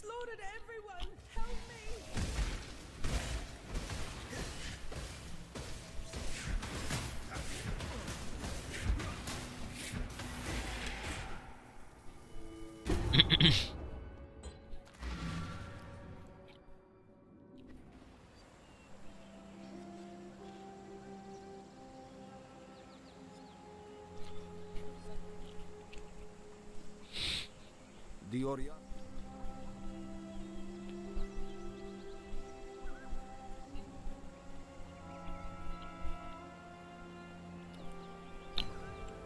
slaughtered everyone. Help me. The Orion.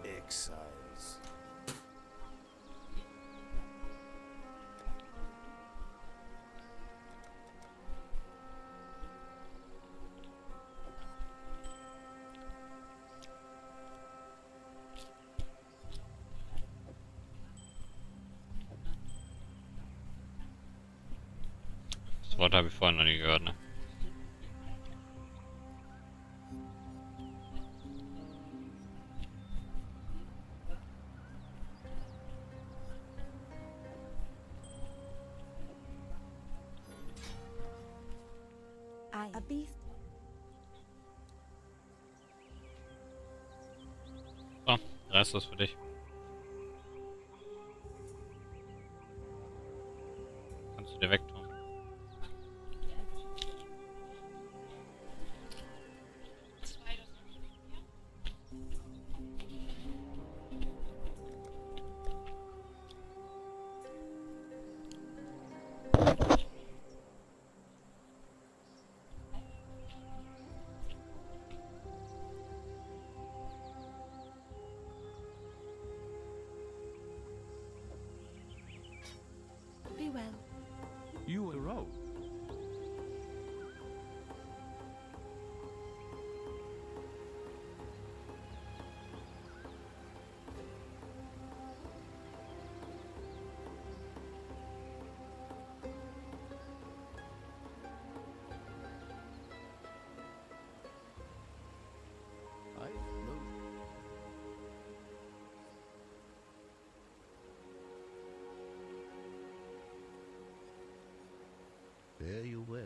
Exiles. Das Wort habe ich vorhin noch nie gehört, ne? A beast. So, Rest ist für dich. Kannst du dir wegtun. Be well. You a rogue. I move. Fare you well.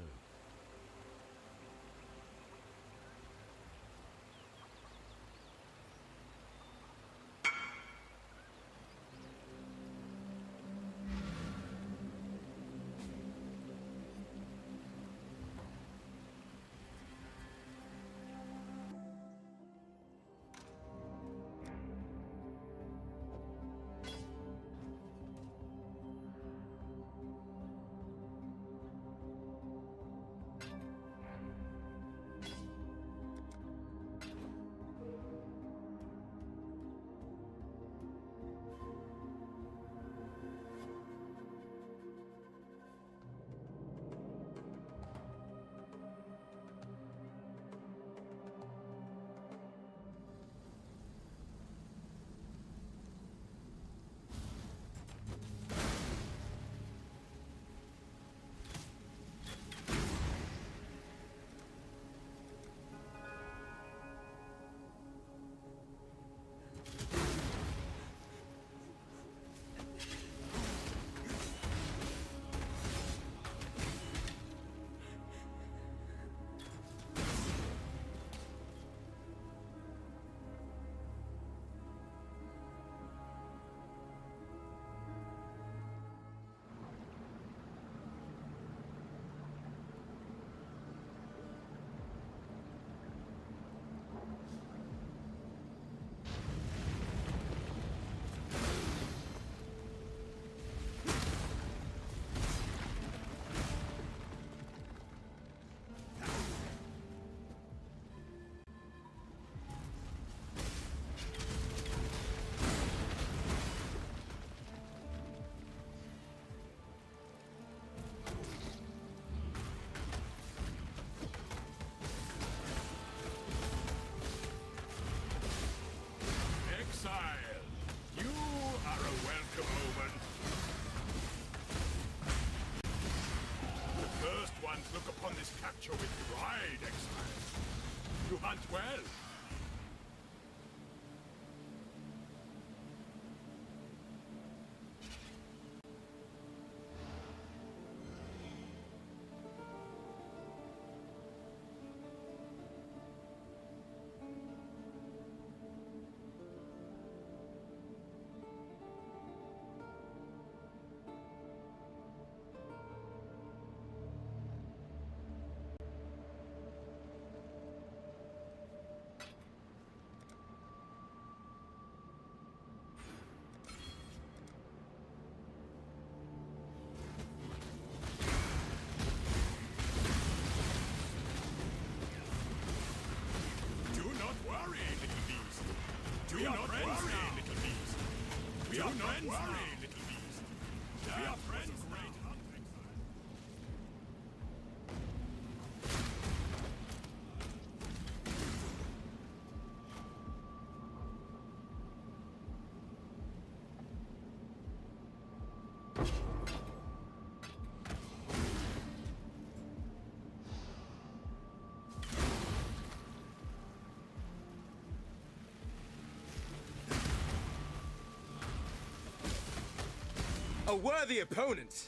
A worthy opponent.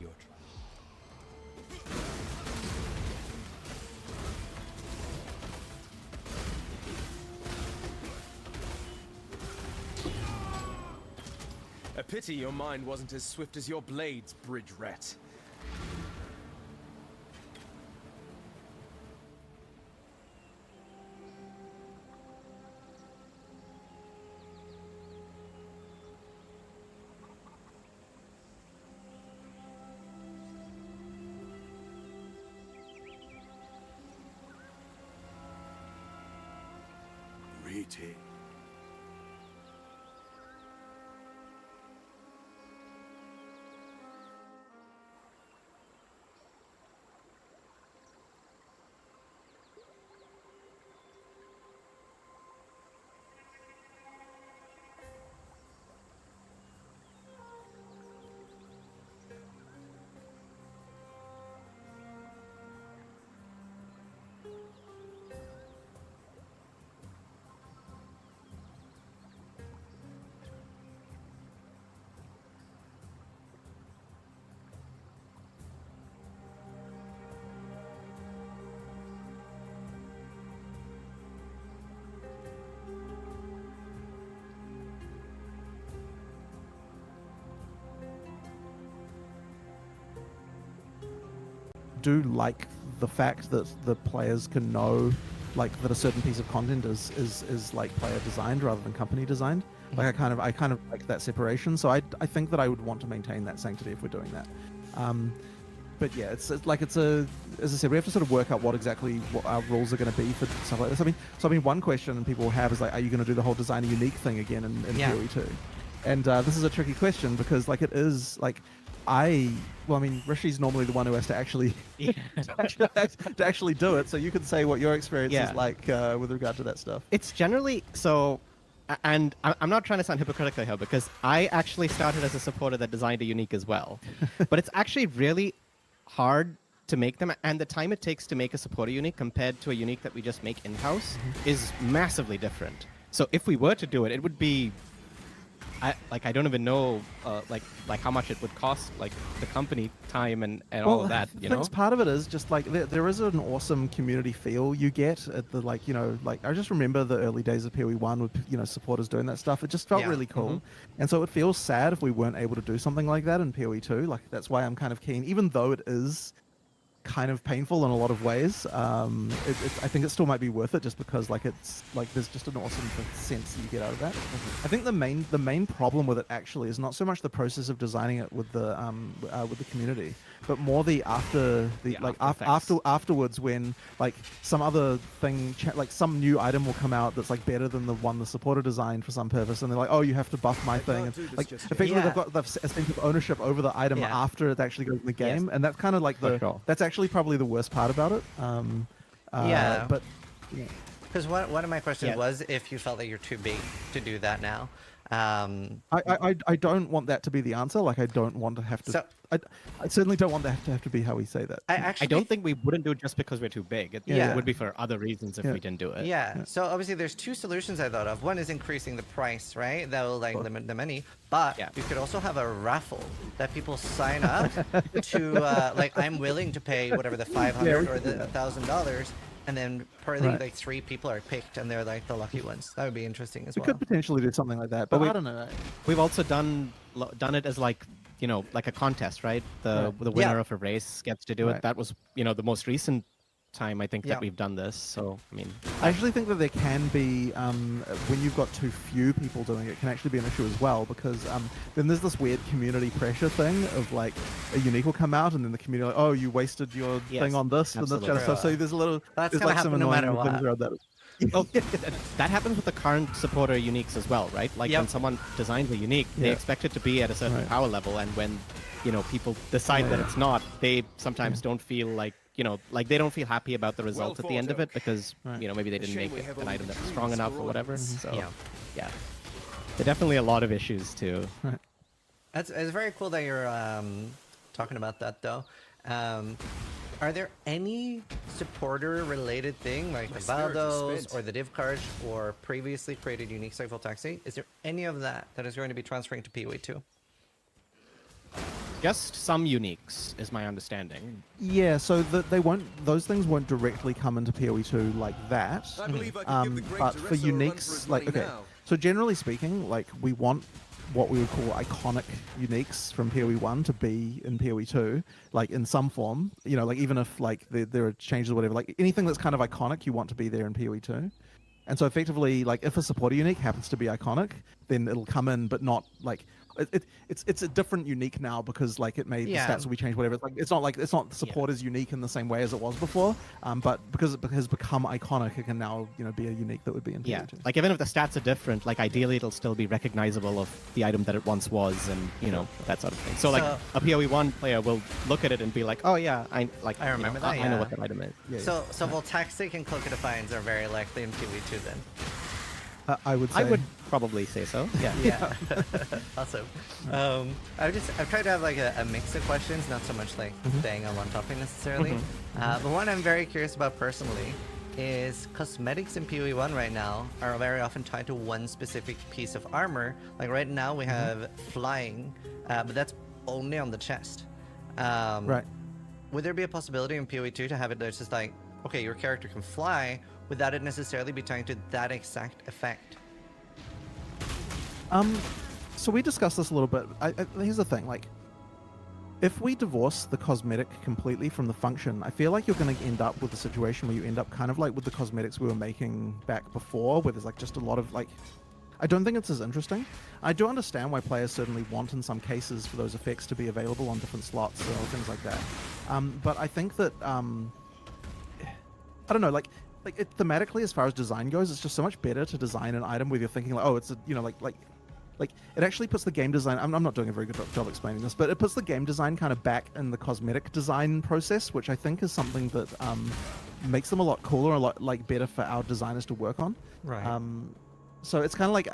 Your turn. A pity your mind wasn't as swift as your blades, bridge rat. Greeting. do like the fact that the players can know like that a certain piece of content is like player designed rather than company designed. Like I kind of like that separation. So I think that I would want to maintain that sanctity if we're doing that. But yeah, it's like it's a, as I said, we have to sort of work out what our rules are going to be for stuff like this. I mean, one question people have is like, are you going to do the whole design a unique thing again in PoE 2? And this is a tricky question because like it is like Rishi's normally the one who has to actually to actually do it. So you could say what your experience is like with regard to that stuff. It's generally so, and I'm not trying to sound hypocritical here because I actually started as a supporter that designed a unique as well, but it's actually really hard to make them, and the time it takes to make a supporter unique compared to a unique that we just make in-house is massively different. So if we were to do it, it would be I don't even know like how much it would cost, like the company time and all of that. You know, part of it is just like there is an awesome community feel you get at the like I just remember the early days of PoE1 with supporters doing that stuff. It just felt really cool, and so it feels sad if we weren't able to do something like that in PoE2. Like that's why I'm kind of keen, even though it is kind of painful in a lot of ways. I think it still might be worth it just because like it's like there's just an awesome sense you get out of that. I think the main problem with it actually is not so much the process of designing it with the community, but more afterwards when like some other thing like some new item will come out that's like better than the one the supporter designed for some purpose, and they're like, oh, you have to buff my thing, and like effectively they've got a sense of ownership over the item after it actually goes in the game, and that's kind of like that's actually probably the worst part about it. But because one of my questions was if you felt that you're too big to do that now. I don't want that to be the answer. Like I don't want to have to. So, I certainly don't want that to have to be how we say that. I don't think we wouldn't do it just because we're too big. It would be for other reasons if we didn't do it. Yeah. So obviously there's two solutions I thought of. One is increasing the price, right? That will like limit the money. But you could also have a raffle that people sign up to like I'm willing to pay whatever the $500 or the $1,000. And then probably like 3 people are picked, and they're like the lucky ones. That would be interesting as well. We could potentially do something like that, but I don't know. We've also done it as like like a contest, right? The winner of a race gets to do it. That was the most recent time I think Yeah. that we've done this. So I mean, I actually think that there can be, when you've got too few people doing it, can actually be an issue as well, because then there's this weird community pressure thing of like a unique will come out and then the community like, oh, you wasted your Yes, thing on this and this kind of absolutely. stuff. So there's a little, That's there's gonna like some happen no annoying matter things what. around that. oh, that happens with the current supporter uniques as well, right? Like Yep. when someone designs a unique, they Yeah. expect it to be at a certain Right. power level, and when people decide that Yeah. it's not, they sometimes don't feel like like they don't feel happy about the result at the end of it because Right. maybe they didn't shame make we it have an only item that was trees strong enough for or whatever. ornaments. So Yeah. yeah, there are definitely a lot of issues too. It's very cool that you're talking about that though. Are there any supporter-related thing like My the spirit is Valdos spent. or the div cards or previously created uniques like Voltaxi? Is there any of that that is going to be transferring to PoE 2? Just some uniques is my understanding. Yeah, so they won't; those things won't directly come into PoE2 like that. I believe I can give the great But for Tereso a run for uniques, his like money okay, now. so generally speaking, like we want what we would call iconic uniques from PoE1 to be in PoE2, like in some form. You know, like even if like there are changes or whatever, like anything that's kind of iconic, you want to be there in PoE2. And so effectively, like if a supporter unique happens to be iconic, then it'll come in, but not like it's a different unique now because like it may Yeah. the stats will be changed, whatever. It's like it's not supporters unique in the same way as it was before, but because it has become iconic, it can now be a unique that would be in Yeah, PoE2. like even if the stats are different, like ideally it'll still be recognizable of the item that it once was, and that sort of thing. So like So- a PoE1 player will look at it and be like, oh yeah, I remember that, I know yeah. what that item is. Yeah, So Voltaxic and Cloak of Defiance are very likely in PoE 2 then. I would say. I would probably say so. Yeah. Yeah. Awesome. I've tried to have like a mix of questions, not so much like staying on one topic necessarily. But one I'm very curious about personally is cosmetics in PoE1 right now are very often tied to one specific piece of armor. Like right now we have flying, but that's only on the chest. Right. Would there be a possibility in PoE2 to have it that's just like, okay, your character can fly without it necessarily be tied to that exact effect? So we discussed this a little bit. Here's the thing, like, if we divorce the cosmetic completely from the function, I feel like you're going to end up with a situation where you end up kind of like with the cosmetics we were making back before, where there's like just a lot of like, I don't think it's as interesting. I do understand why players certainly want in some cases for those effects to be available on different slots or things like that. But I think that, I don't know, like thematically as far as design goes, it's just so much better to design an item where you're thinking like, oh, it's a, like it actually puts the game design. I'm not doing a very good job explaining this, but it puts the game design kind of back in the cosmetic design process, which I think is something that makes them a lot cooler, a lot like better for our designers to work on. Right. So it's kind of like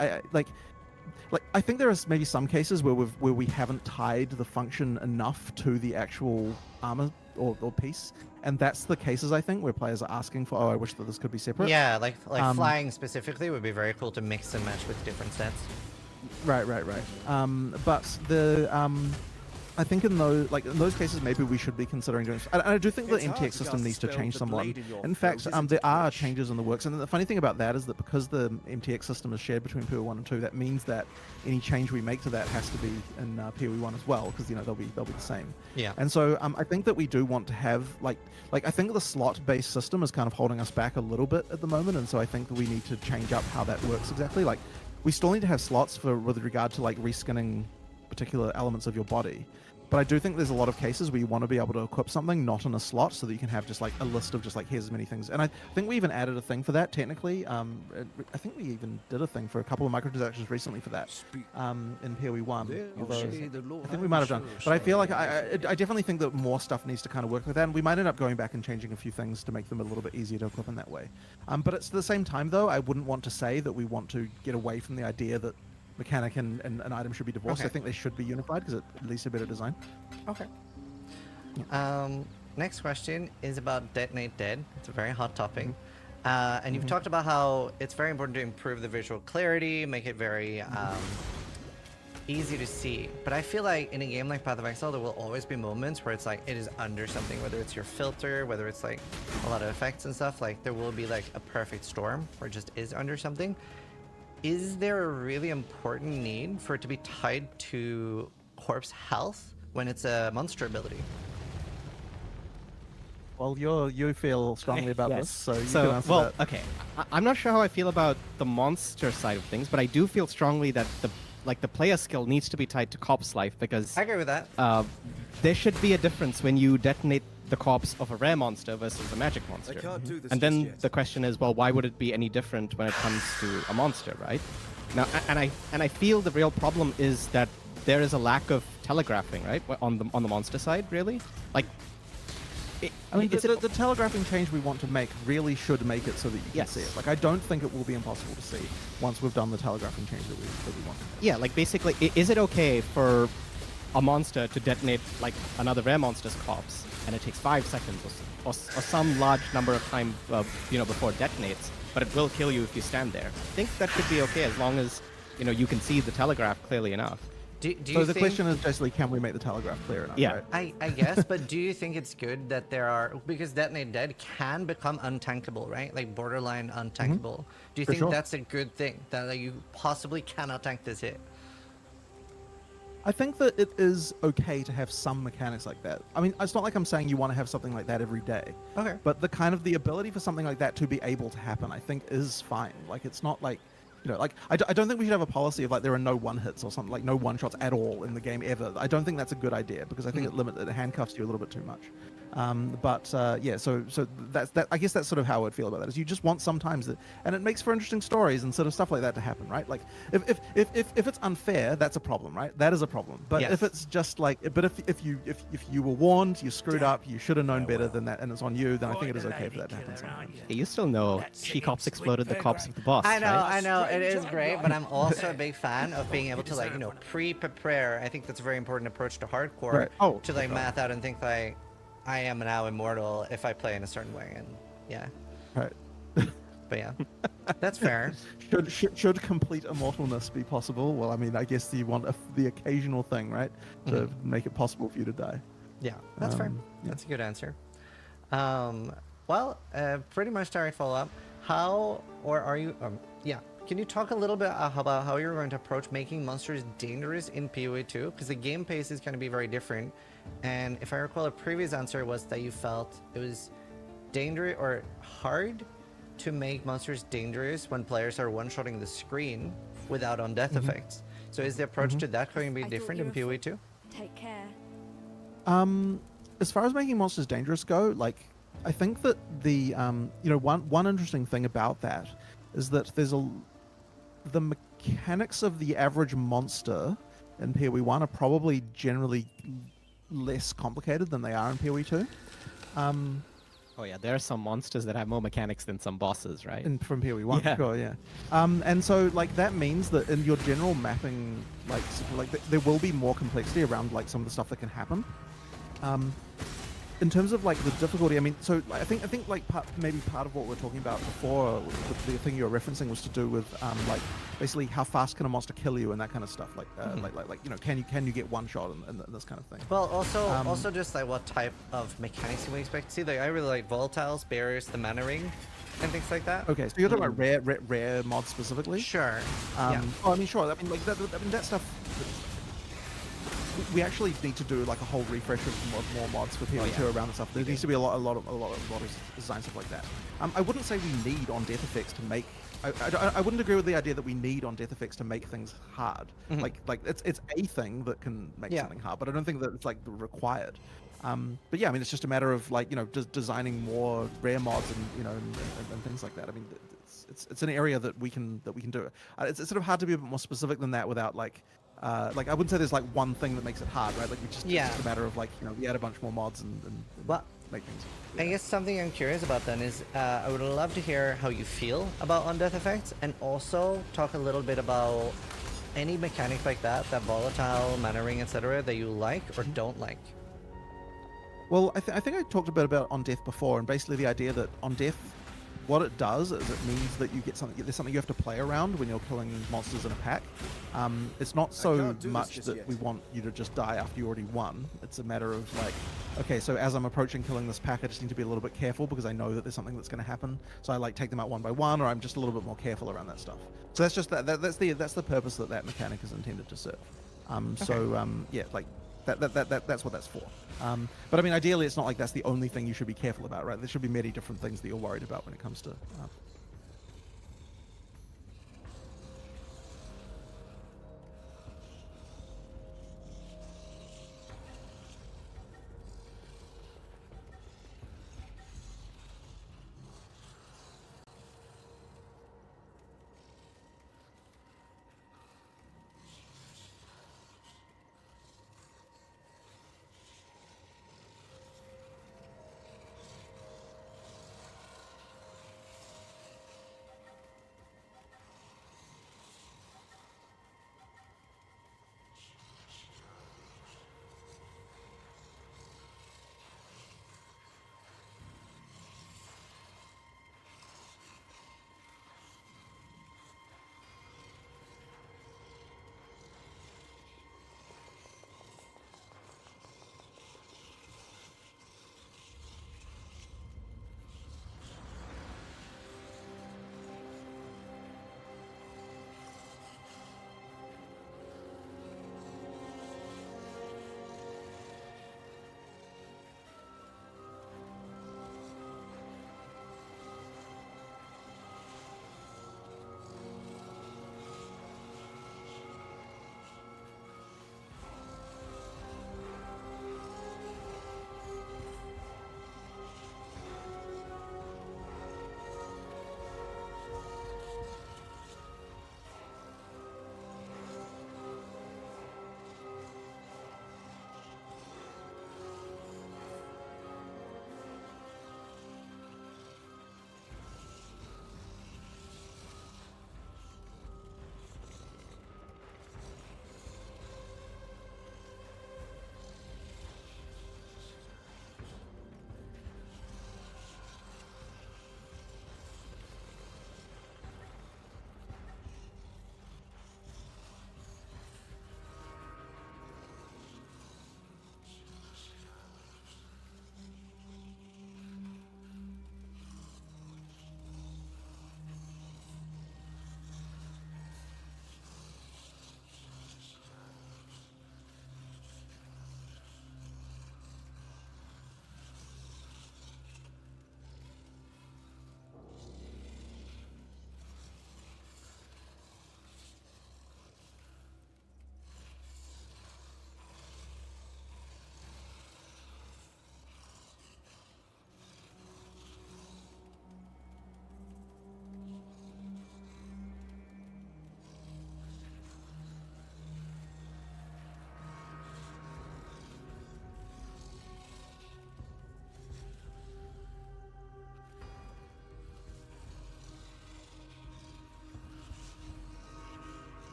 I think there are maybe some cases where we haven't tied the function enough to the actual armor or piece, and that's the cases I think where players are asking for. Oh, I wish that this could be separate. Yeah, like flying specifically would be very cool to mix and match with different sets. Right. But the I think in those cases maybe we should be considering doing. And I do think the It's hard MTX to system needs to spell change the somewhat. blade in your In fact, throat, isn't there it, are Flash? changes in the works, and the funny thing about that is that because the MTX system is shared between PoE1 and 2, that means that any change we make to that has to be in PoE1 as well, because they'll be the same. Yeah. And so I think that we do want to have like I think the slot-based system is kind of holding us back a little bit at the moment, and so I think that we need to change up how that works exactly. Like we still need to have slots with regard to like reskinning particular elements of your body. But I do think there's a lot of cases where you want to be able to equip something not in a slot so that you can have just like a list of just like here's as many things. And I think we even added a thing for that technically. I think we even did a thing for a couple of microtransactions recently for that Speak. in PoE1. There Although you say the Lord I think we might have done. shall But I feel like shine. I definitely think that more stuff needs to kind of work with that. And we might end up going back and changing a few things to make them a little bit easier to equip in that way. But it's at the same time though, I wouldn't want to say that we want to get away from the idea that mechanic and an item should be divorced. Okay. I think they should be unified because it leads to a better design. Okay. Next question is about Detonate Dead. It's a very hot topic. And you've talked about how it's very important to improve the visual clarity, make it very easy to see. But I feel like in a game like Path of Exile, there will always be moments where it's like it is under something, whether it's your filter, whether it's like a lot of effects and stuff. Like there will be like a perfect storm where it just is under something. Is there a really important need for it to be tied to corpse health when it's a monster ability? Well, you feel strongly about Yes. this, so you can So, answer well, that. okay. I'm not sure how I feel about the monster side of things, but I do feel strongly that the player skill needs to be tied to corpse life because I agree with that. there should be a difference when you detonate the corpse of a rare monster versus a magic monster. can't do this And just then yet. the question is, well, why would it be any different when it comes to a monster, right? Now, and I feel the real problem is that there is a lack of telegraphing, right, on the monster side, really. Like, I mean, it's the telegraphing change we want to make really should make it so that you can Yes. see it. Like, I don't think it will be impossible to see once we've done the telegraphing change that we want to make. yeah, like basically, is it okay for a monster to detonate like another rare monster's corpse, and it takes 5 seconds or some large number of time, before it detonates, but it will kill you if you stand there? I think that should be okay as long as you can see the telegraph clearly enough. Do you So the think, question is basically, can we make the telegraph clear enough? Yeah. Right? I guess, but do you think it's good that there are, because Detonate Dead can become untankable, right? Like borderline untankable. Do you For think sure. that's a good thing that like, you possibly cannot tank this hit? I think that it is okay to have some mechanics like that. I mean, it's not like I'm saying you want to have something like that every day. Okay. But the ability for something like that to be able to happen, I think, is fine. Like, it's not like, like, I don't think we should have a policy of like there are no one hits or something, like no one shots at all in the game ever. I don't think that's a good idea because I think it handcuffs you a little bit too much. Yeah, so that's that. I guess that's sort of how I would feel about that. Is you just want sometimes that, and it makes for interesting stories and sort of stuff like that to happen, right? Like if it's unfair, that's a problem, right? That is a problem. But Yes. if it's just like, but if you were warned, you screwed up, you should have known better than that, and it's on you, then I think it is okay for that to happen sometimes. You still know She-Cops exploded the corpse of the boss, I know, right? I know, it is great, but I'm also a big fan of being able to like, pre-prepare. I think that's a very important approach to hardcore. Right. Oh, to for like sure. math out and think like, I am now immortal if I play in a certain way, and yeah. Right. But yeah, that's fair. Should complete immortalness be possible? Well, I mean, I guess you want the occasional thing, right, to make it possible for you to die. Yeah, that's fair. Yeah. That's a good answer. Pretty much direct follow-up. How, or are you, can you talk a little bit about how you're going to approach making monsters dangerous in PoE 2? Because the game pace is going to be very different. And if I recall, a previous answer was that you felt it was dangerous or hard to make monsters dangerous when players are one-shotting the screen without on-death effects. So is the approach to that going to be I thought different you in were PoE 2? Take care. As far as making monsters dangerous go, like, I think that the one interesting thing about that is that the mechanics of the average monster in PoE 1 are probably generally less complicated than they are in PoE 2. Oh yeah, there are some monsters that have more mechanics than some bosses, right? From PoE 1, Yeah. sure, yeah. And so, like, that means that in your general mapping, like, there will be more complexity around, like, some of the stuff that can happen. In terms of, like, the difficulty, I mean, so I think like, maybe part of what we we're talking about before, the thing you were referencing was to do with, like, basically how fast can a monster kill you and that kind of stuff. Like, can you get one shot and this kind of thing. Well, also just like what type of mechanics you would expect to see. Like I really like volatiles, barriers, the mana ring, and things like that. Okay, so you're talking about rare mods specifically? Sure. Yeah. Oh, I mean, sure. I mean, like that stuff. We actually need to do like a whole refresh of more mods for PoE2 around the stuff. There needs to be a lot of design stuff like that. I wouldn't say we need on death effects to make. I wouldn't agree with the idea that we need on death effects to make things hard. Like it's a thing that can make something hard, but I don't think that it's like required. But yeah, I mean, it's just a matter of like designing more rare mods and things like that. I mean, it's an area that we can do. It's sort of hard to be a bit more specific than that without like I wouldn't say there's like one thing that makes it hard, right? Like it's just a matter of like we add a bunch more mods and Well, make things. I guess something I'm curious about then is I would love to hear how you feel about on-death effects, and also talk a little bit about any mechanic like that volatile, mana ring, etc., that you like or don't like. Well, I think I talked a bit about on death before, and basically the idea that on death, what it does is it means that you get something. There's something you have to play around when you're killing monsters in a pack. It's not so can't do this much just that yet. we want you to just die after you already won. It's a matter of like, okay, so as I'm approaching killing this pack, I just need to be a little bit careful because I know that there's something that's going to happen. So I like take them out one by one, or I'm just a little bit more careful around that stuff. So that's just that's the purpose that mechanic is intended to serve. Yeah, like That's what that's for. But I mean, ideally, it's not like that's the only thing you should be careful about, right? There should be many different things that you're worried about when it comes to.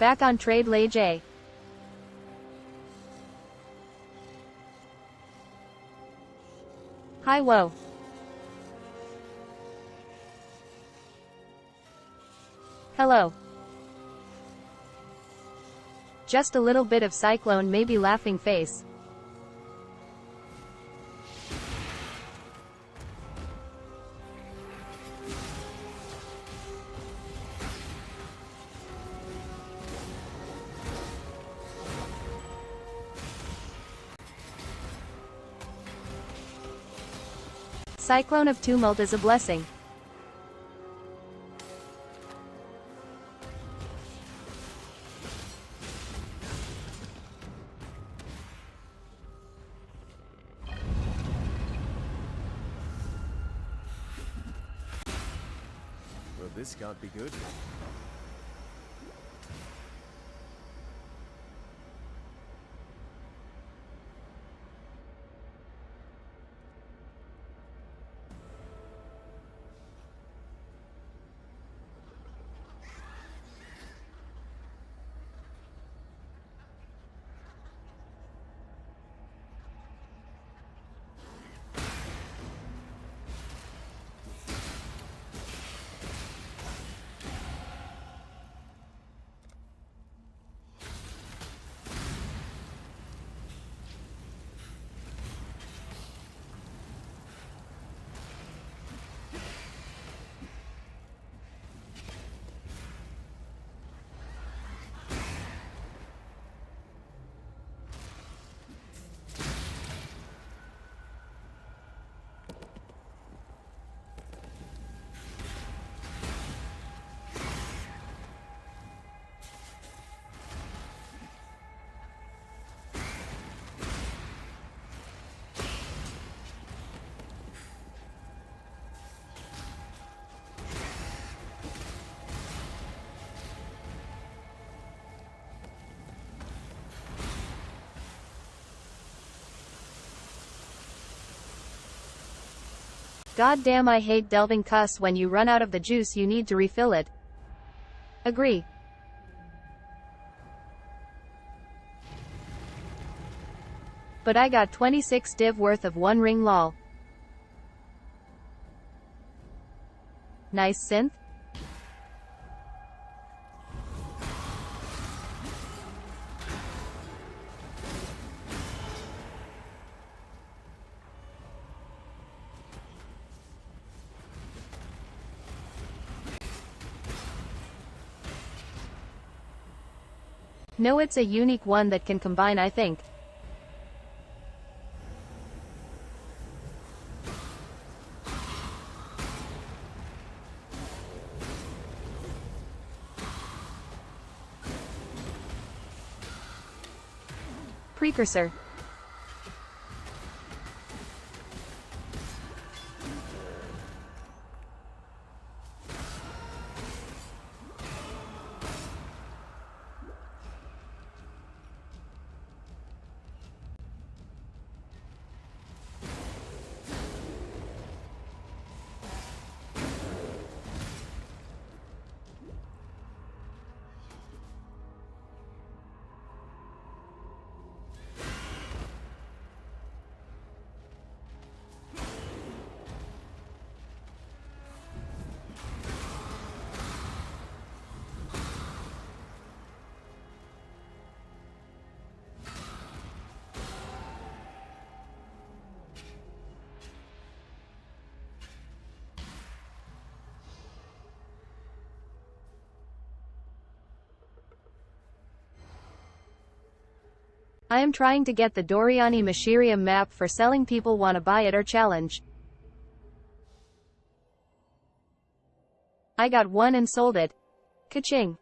Back on trade Lay J. Hi whoa. Hello. Just a little bit of cyclone, maybe laughing face. Cyclone of Tumult is a blessing. Well, this can't be good. God damn, I hate delving cuss. When you run out of the juice you need to refill it. Agree. But I got 26 div worth of one ring lol. Nice synth. No, it's a unique one that can combine, I think. Precursor. I am trying to get the Doriani Mashirium map for selling. People wanna buy it or challenge. I got one and sold it. Ka-ching.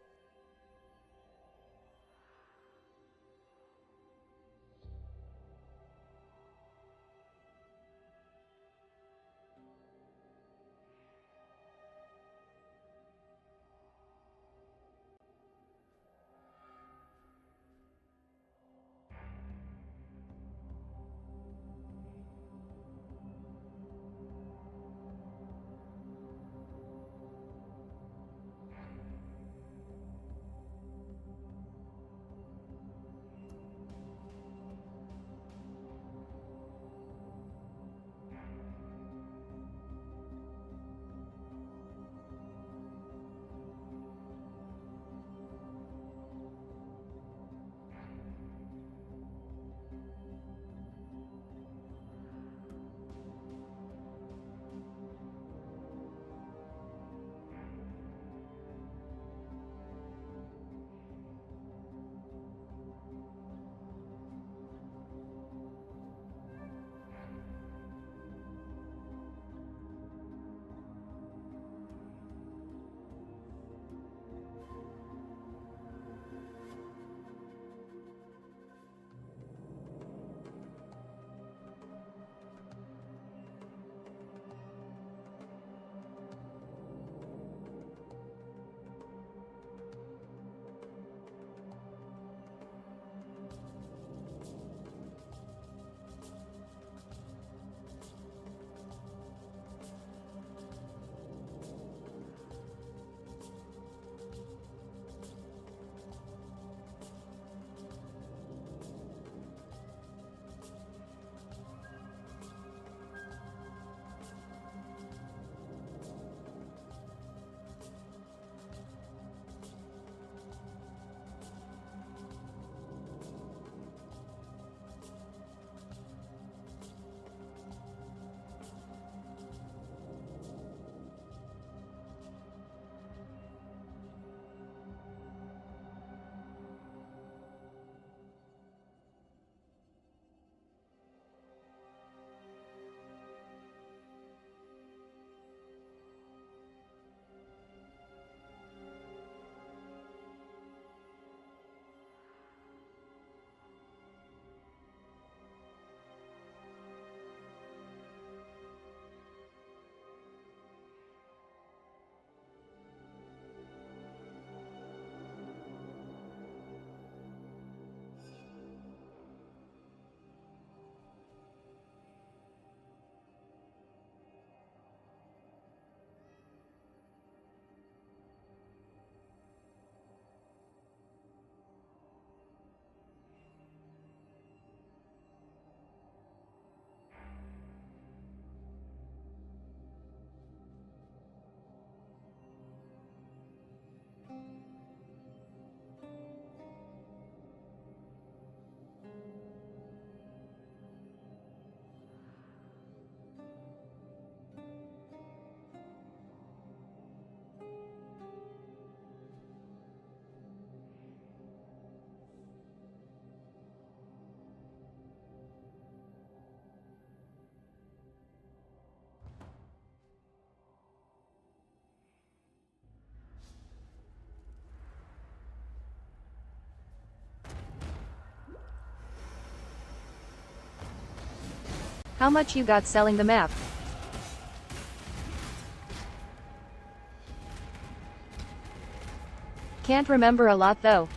How much you got selling the map? Can't remember a lot though.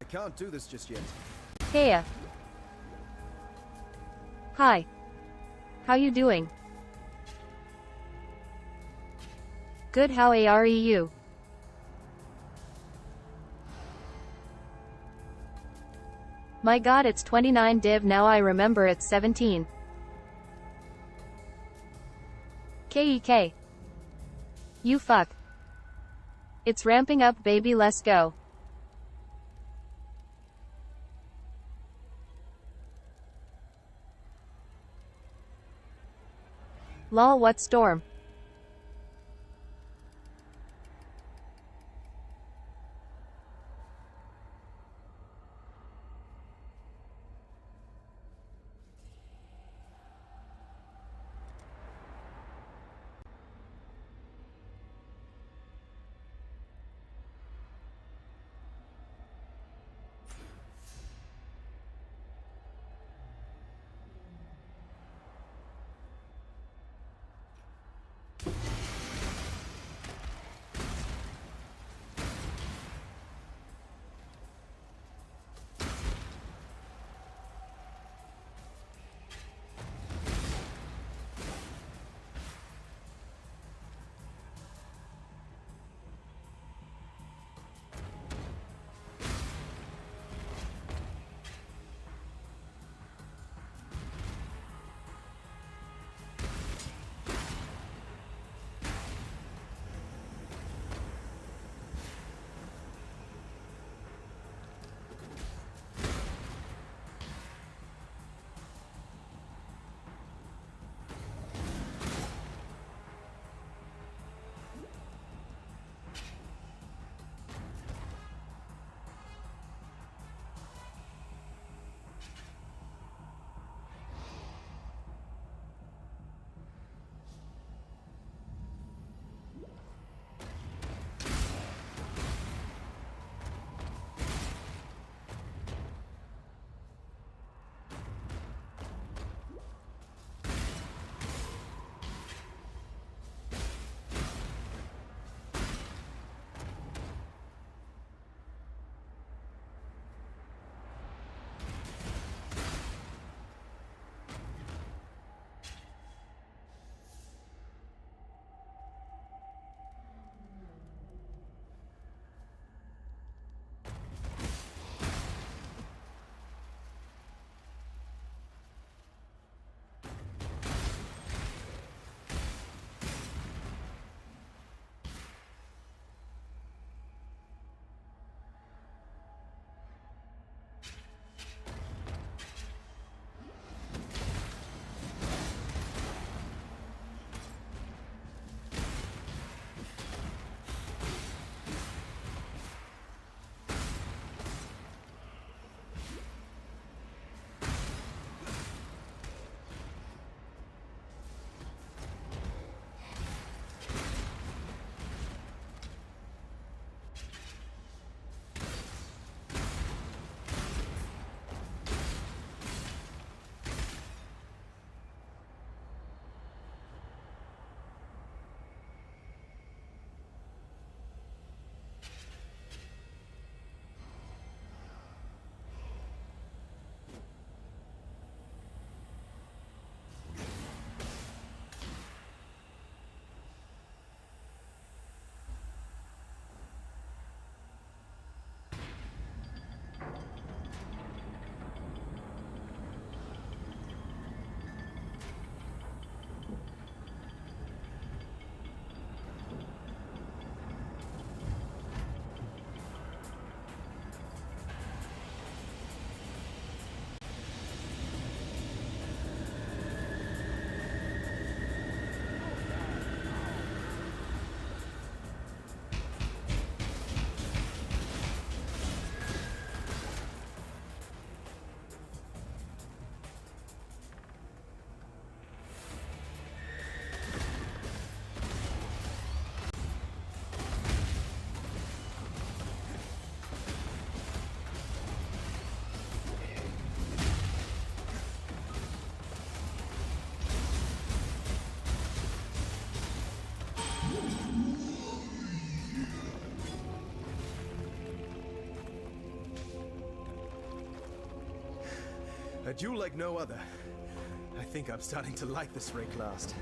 I can't do this just yet. Heya. Hi. How you doing? Good, how are you? My god, it's 29 div now, I remember it's 17. KEK. You fuck. It's ramping up baby, let's go. Lol, what storm? A duel like no other. I think I'm starting to like this rake last.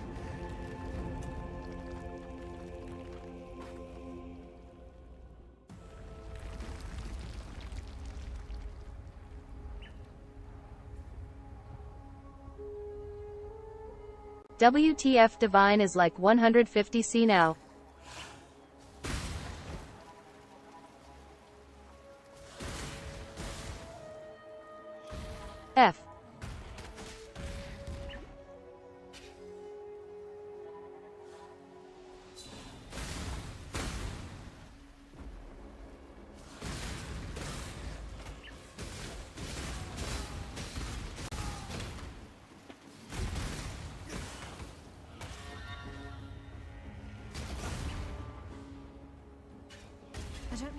WTF Divine is like 150C now. F. I don't.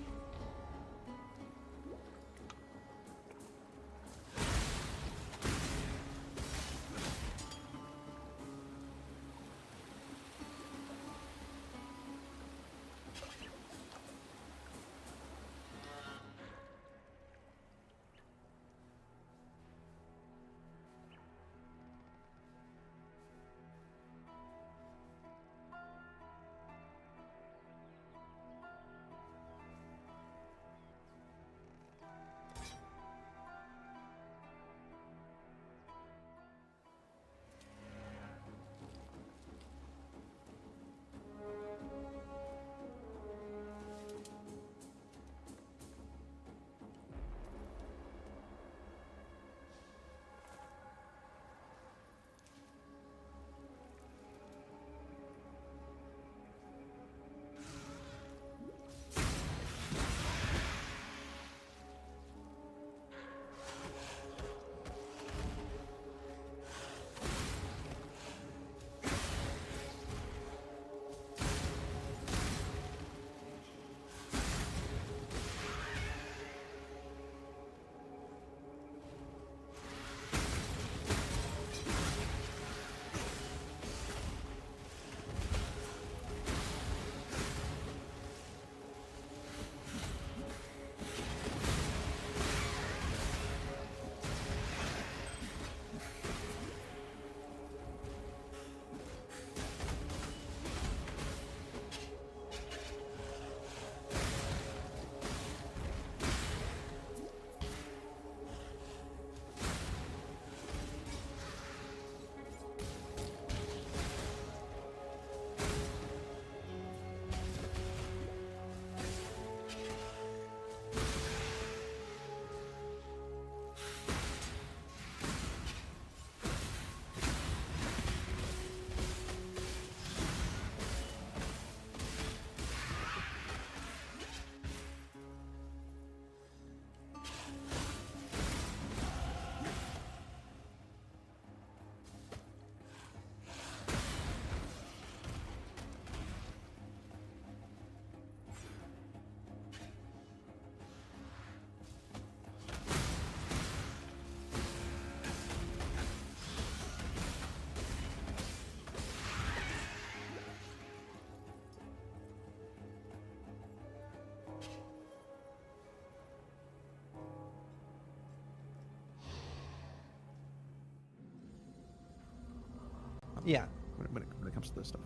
Yeah. When it comes to this stuff.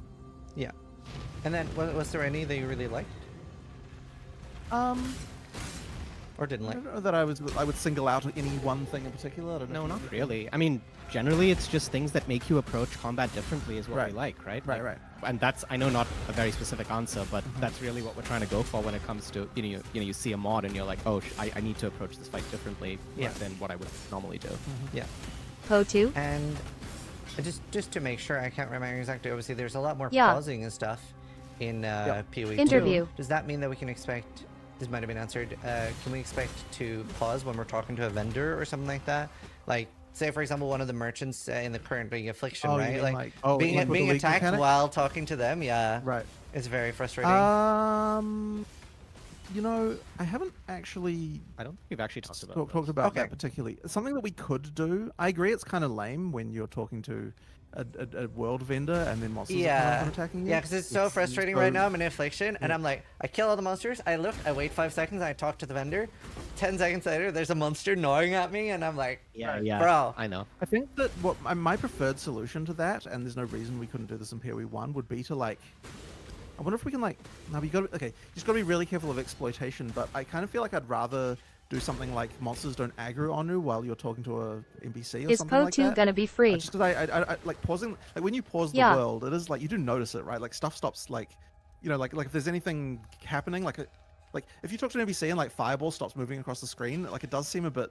Yeah. And then, was there any that you really liked? Or didn't I like? don't know that I would single out any one thing in particular. I don't know No, if not you- really. I mean, generally, it's just things that make you approach combat differently is what we Right. like, right? Right, Like, right. And that's, I know, not a very specific answer, but that's really what we're trying to go for when it comes to, you see a mod and you're like, oh, I need to approach this fight differently than what I would normally do. Yeah. Po2. And just to make sure, I can't remember exactly. Obviously, there's a lot more Yeah. pausing and stuff in PoE2. Interview. Does that mean that we can expect? This might have been answered. Can we expect to pause when we're talking to a vendor or something like that? Like, say for example, one of the merchants in the current League Affliction, Oh, you right? mean Like, like- being like with the League attacked mechanic? while talking to them. Yeah. Right. It's very frustrating. I haven't actually I don't think we've actually talked about talked those. about Okay. that particularly. Something that we could do. I agree, it's kind of lame when you're talking to a world vendor and then monsters are kind Yeah, of attacking you. yeah, because it's so frustrating right so- now. I'm in affliction, and I'm like, I kill all the monsters. I look, I wait 5 seconds, I talk to the vendor. 10 seconds later, there's a monster gnawing at me, and I'm like, Yeah, yeah. bro. I know. I think that what my preferred solution to that, and there's no reason we couldn't do this in PoE 1, would be to like. I wonder if we can like. No, but you got to okay. You just got to be really careful of exploitation. But I kind of feel like I'd rather do something like monsters don't aggro on you while you're talking to a NPC or Is something like Po2 that. gonna be free? Just because I like pausing, like when you pause the Yeah. world, it is like you do notice it, right? Like stuff stops, like, like if there's anything happening, like if you talk to an NPC and like Fireball stops moving across the screen, like it does seem a bit.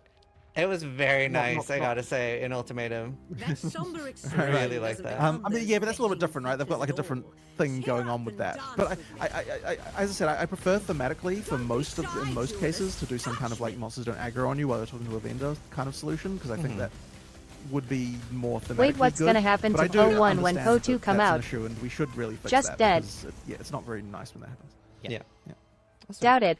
It was very Not- nice, not- I gotta say, in Ultimatum. That somber I really like that. I mean, yeah, but that's a little bit different, right? They've got like a different thing going on with that. But I as I said, I prefer thematically for in most cases to do some kind of like monsters don't aggro on you while you're talking to a vendor kind of solution because I think that would be more thematically Wait, what's good. gonna happen But to I do Po1 when understand Po2 that come that's out? an issue, and we should really fix Just that dead. because it's not very nice when that happens. Yeah. Doubt it.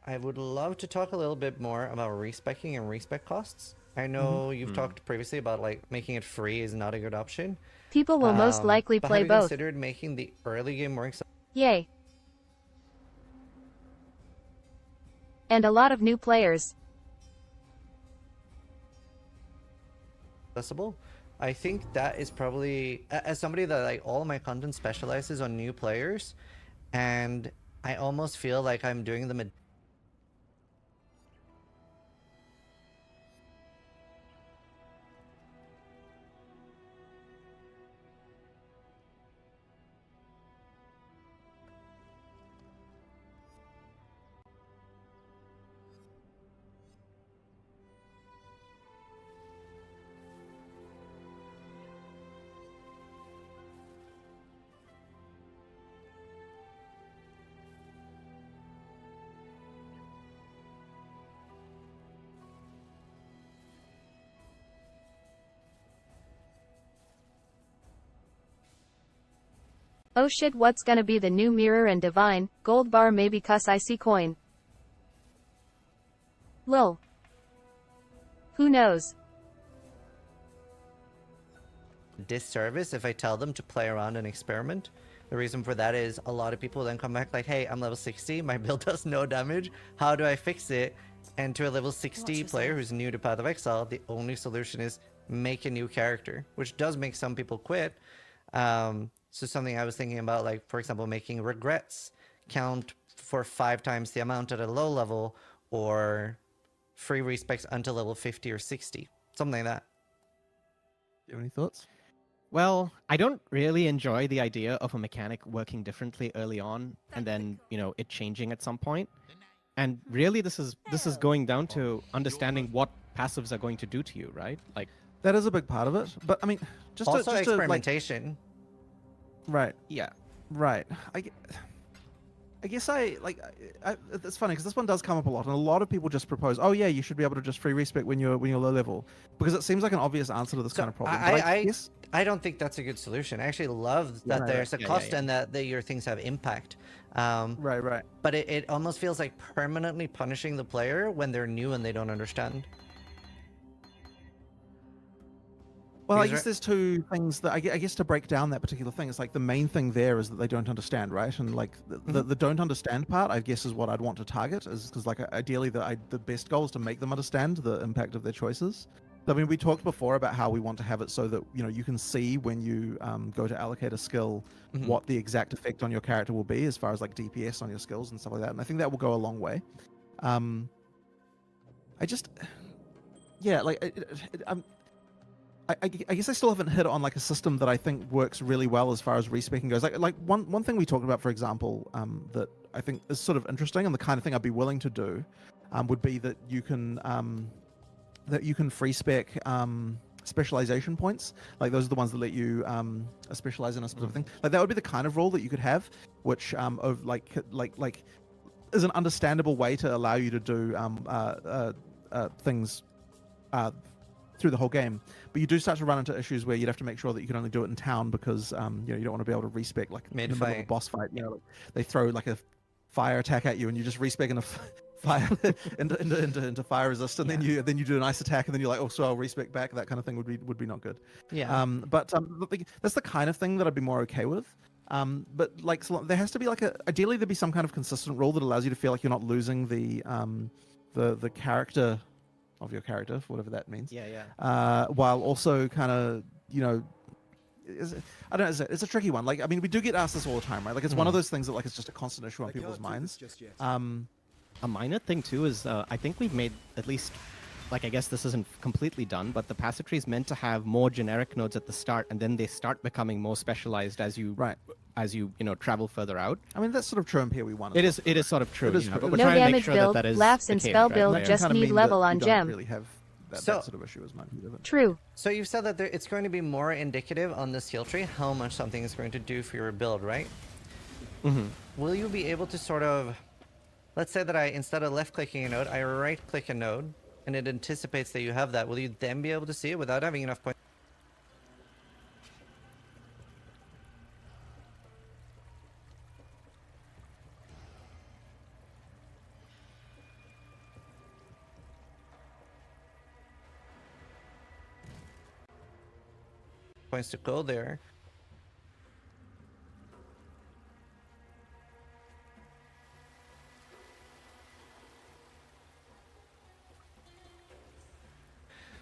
I would love to talk a little bit more about respecing and respec costs. I know you've talked previously about like making it free is not a good option. People will most likely but play have you both. considered making the early game more Yay. And a lot of new players. accessible? I think that is probably, as somebody that like all my content specializes on new players, and I almost feel like I'm doing them a Oh shit, what's gonna be the new mirror and divine? Gold bar maybe cuss I see coin. Lol. Who knows? disservice if I tell them to play around and experiment. The reason for that is a lot of people then come back like, hey, I'm level 60, my build does no damage, how do I fix it? And to a level 60 player who's new to Path of Exile, the only solution is make a new character, which does make some people quit. So something I was thinking about, like, for example, making regrets count for 5 times the amount at a low level, or free respecs until level 50 or 60, something like that. Do you have any thoughts? Well, I don't really enjoy the idea of a mechanic working differently early on and then, it changing at some point. And really this is going down to understanding what passives are going to do to you, right? Like That is a big part of it. But I mean, just Also to, experimentation. right. yeah. Right. I guess it's funny because this one does come up a lot, and a lot of people just propose, "Oh yeah, you should be able to just free respec when you're low level," because it seems like an obvious answer to this kind of problem. But I guess I don't think that's a good solution. I actually love that Right, there's a yeah, cost yeah. and that your things have impact. right. But it almost feels like permanently punishing the player when they're new and they don't understand. Well, I Because guess there's two things that I guess to break down that particular thing. It's like the main thing there is that they don't understand, right? And like the don't understand part, I guess, is what I'd want to target. Is because like ideally the best goal is to make them understand the impact of their choices. I mean, we talked before about how we want to have it so that you can see when you go to allocate a skill what the exact effect on your character will be as far as like DPS on your skills and stuff like that. And I think that will go a long way. I guess I still haven't hit on like a system that I think works really well as far as respeccing goes. Like one thing we talked about, for example, that I think is sort of interesting and the kind of thing I'd be willing to do, would be that you can free spec specialization points. Like those are the ones that let you specialize in a specific thing. Like that would be the kind of rule that you could have, which of like is an understandable way to allow you to do things through the whole game. But you do start to run into issues where you'd have to make sure that you can only do it in town because you don't want to be able to respec like in the middle of a Mid-fight. boss fight. Like, they throw like a fire attack at you, and you just respec into fire into fire resist, and then you do an ice attack, and then you're like, oh, so I'll respec back. That kind of thing would be not good. Yeah. But that's the kind of thing that I'd be more okay with. But like, so there has to be like ideally there'd be some kind of consistent rule that allows you to feel like you're not losing the character of your character, whatever that means. Yeah. While also kind of, I don't know, it's a tricky one. Like, I mean, we do get asked this all the time, right? Like, it's one of those things that like it's just a constant issue on people's minds. Just yet. A minor thing too is I think we've made at least, like, I guess this isn't completely done, but the passive tree is meant to have more generic nodes at the start, and then they start becoming more specialized as you travel further out. I mean, that's sort of true in PoE1. It is sort of true. It is but true. we're No trying to make damage sure build, that is laughs the and case, spell right? build, Like, just kinda need mean level that on you don't gem. really have that So- sort of issue as much. True. So you've said that it's going to be more indicative on the skill tree how much something is going to do for your build, right? Mhm. Will you be able to sort of, let's say that instead of left-clicking a node, I right-click a node, and it anticipates that you have that. Will you then be able to see it without having enough points? Points to go there.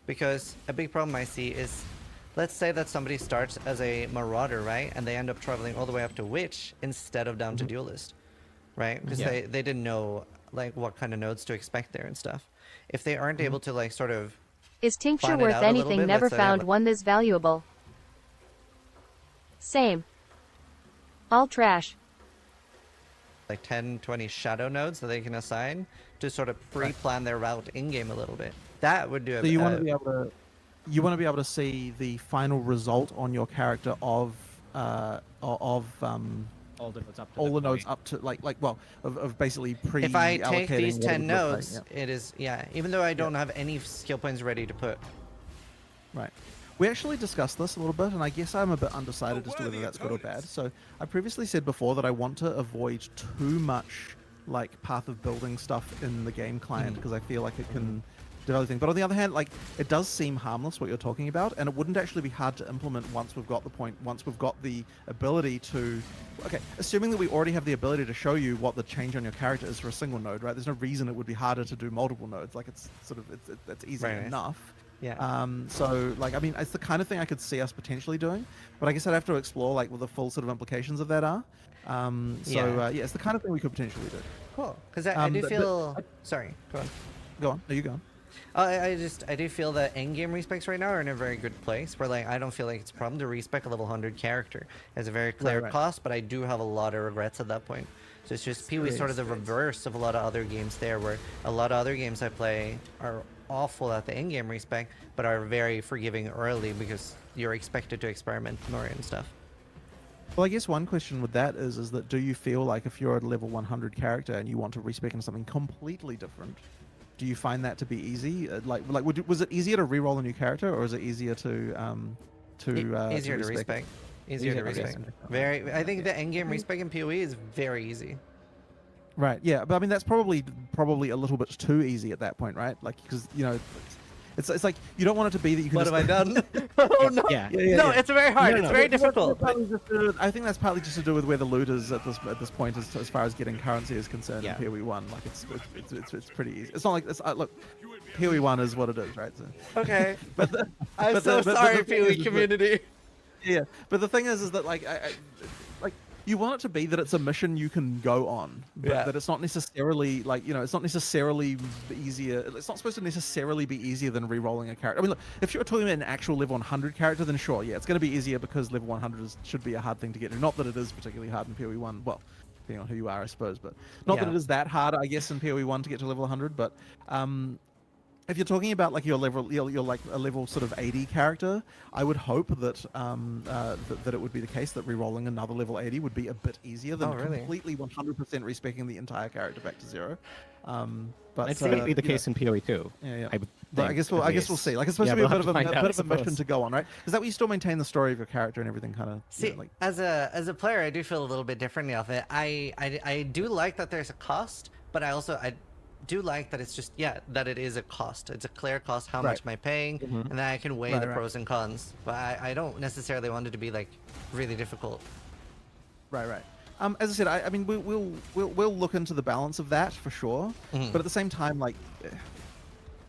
Because a big problem I see is, let's say that somebody starts as a marauder, right? And they end up traveling all the way up to witch instead of down to duelist, right? Because Yeah. they didn't know like what kind of nodes to expect there and stuff. If they aren't able to like sort of Is tincture Find it worth out a little anything? bit, Never let's say I have found a- one this valuable. Same. All trash. like 10, 20 shadow nodes that they can assign to sort of pre-plan their route in-game a little bit, that would do So you want to be able to see the final result on your character of All the nodes up to all the that nodes point. up to of basically pre. If I take these 10 whatever it nodes, looks like, it is, yeah, even though I don't have any skill points ready to put. Right. We actually discussed this a little bit, and I guess I'm a bit undecided as to whether that's good or bad. So I previously said before that I want to avoid too much like path of building stuff in the game client because I feel like it can do other things. But on the other hand, like it does seem harmless what you're talking about, and it wouldn't actually be hard to implement once we've got the ability to. Okay, assuming that we already have the ability to show you what the change on your character is for a single node, right? There's no reason it would be harder to do multiple nodes. Like it's sort of it's easy Right. enough. Yeah. So like I mean it's the kind of thing I could see us potentially doing, but I guess I'd have to explore like what the full sort of implications of that are. Yeah, it's the kind of thing we could potentially do. Cool. Because I do but- feel. Sorry, go on. Go on, there you go. I do feel that endgame respecs right now are in a very good place where like I don't feel like it's a problem to respec a level 100 character. It's a very clear right. cost, but I do have a lot of regrets at that point. So it's just PoE is sort of the reverse of a lot of other games there, where a lot of other games I play are awful at the in-game respec, but are very forgiving early because you're expected to experiment more and stuff. Well, I guess one question with that is that do you feel like if you're a level 100 character and you want to respec into something completely different, do you find that to be easy? Was it easier to reroll a new character, or is it easier to Easier to respec. Easier to okay. respec. Very. I think the endgame respec in PoE is very easy. Right. Yeah, but I mean that's probably a little bit too easy at that point, right? Like because it's like you don't want it to be that you can. What just, have I done? Oh no! Yeah. No, it's very hard. No, It's no. very difficult. I think that's partly just to do with where the loot is at this point, as far as getting currency is concerned. Yeah. In PoE1, like it's pretty easy. It's not like it's look, PoE1 is what it is, right? So, Okay. but the, I'm but so the- but sorry, the thing PoE is that- community. Yeah, but the thing is that like like you want it to be that it's a mission you can go on, but Yeah. that it's not necessarily like it's not necessarily easier. It's not supposed to necessarily be easier than re-rolling a character. I mean, look, if you're talking about an actual level 100 character, then sure, yeah, it's going to be easier because level 100 should be a hard thing to get to. Not that it is particularly hard in PoE1. Well, depending on who you are, I suppose, but not that Yeah. it is that hard, I guess, in PoE1 to get to level 100. But if you're talking about like your level, you're like a level sort of 80 character, I would hope that that it would be the case that re-rolling another level 80 would be a bit easier than Oh, really? completely 100% respecing the entire character back to zero. But It's going to be the you know, case in PoE too. Yeah, yeah. I would But I think, guess we'll at I guess we'll least. see. Like it's supposed Yeah, to be a we'll bit have of to a, find out, bit of a I mission suppose. to go on, right? Is that where you still maintain the story of your character and everything, kind of? See, like as a player, I do feel a little bit differently of it. I do like that there's a cost, but I do like that it's just that it is a cost. It's a clear cost. How much am I paying, and then I can weigh Right, the right. pros and cons. But I don't necessarily want it to be like really difficult. Right. As I said, I mean, we'll look into the balance of that for sure. But at the same time, like,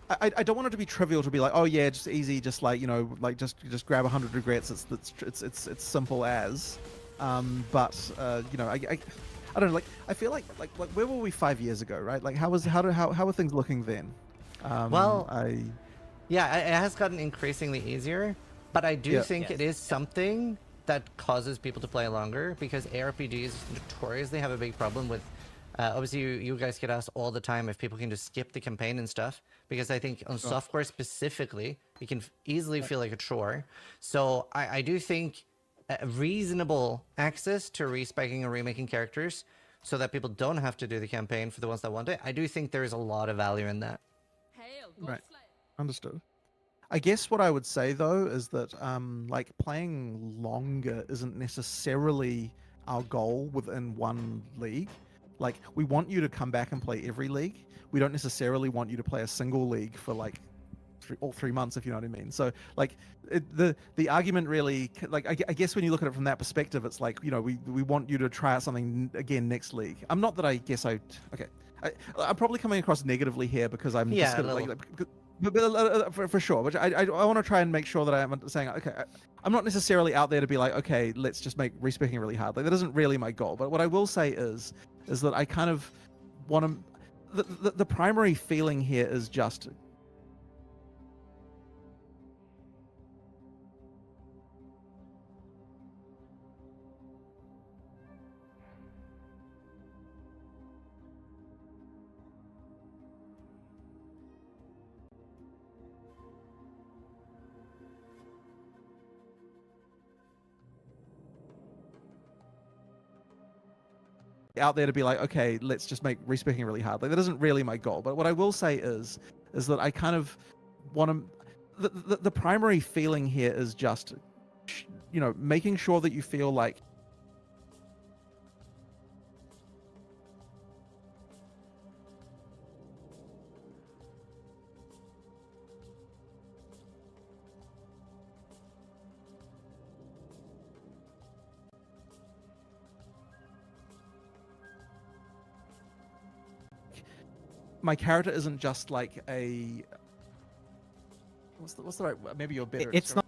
I don't want it to be trivial to be like, oh yeah, just easy, just like like just grab 100 regrets. It's simple as. But I don't know. Like, I feel like where were we 5 years ago, right? Like, how were things looking then? Well, yeah, it has gotten increasingly easier, but I do think it is something that causes people to play longer, because ARPGs notoriously have a big problem with obviously you guys get asked all the time if people can just skip the campaign and stuff, because I think on software specifically it can easily feel like a chore. So I do think reasonable access to respeccing and remaking characters so that people don't have to do the campaign for the ones that want it, I do think there's a lot of value in that. Right. Understood. I guess what I would say though is that like playing longer isn't necessarily our goal within one league. Like, we want you to come back and play every league. We don't necessarily want you to play a single league for like all 3 months, if you know what I mean. So like the argument really, like, I guess when you look at it from that perspective, it's like, we want you to try out something again next league. I'm not that I guess I'm probably coming across negatively here because I'm just gonna, but for sure, which I want to try and make sure that I'm saying, okay, I'm not necessarily out there to be like, okay, let's just make respecking really hard. Like, that isn't really my goal. But what I will say is that I kind of want to, the primary feeling here is just out there to be like, okay, let's just make respecking really hard. Like, that isn't really my goal. But what I will say is that I kind of want to, the primary feeling here is just, making sure that you feel like my character isn't just like a what's the right, maybe you're better. It's not.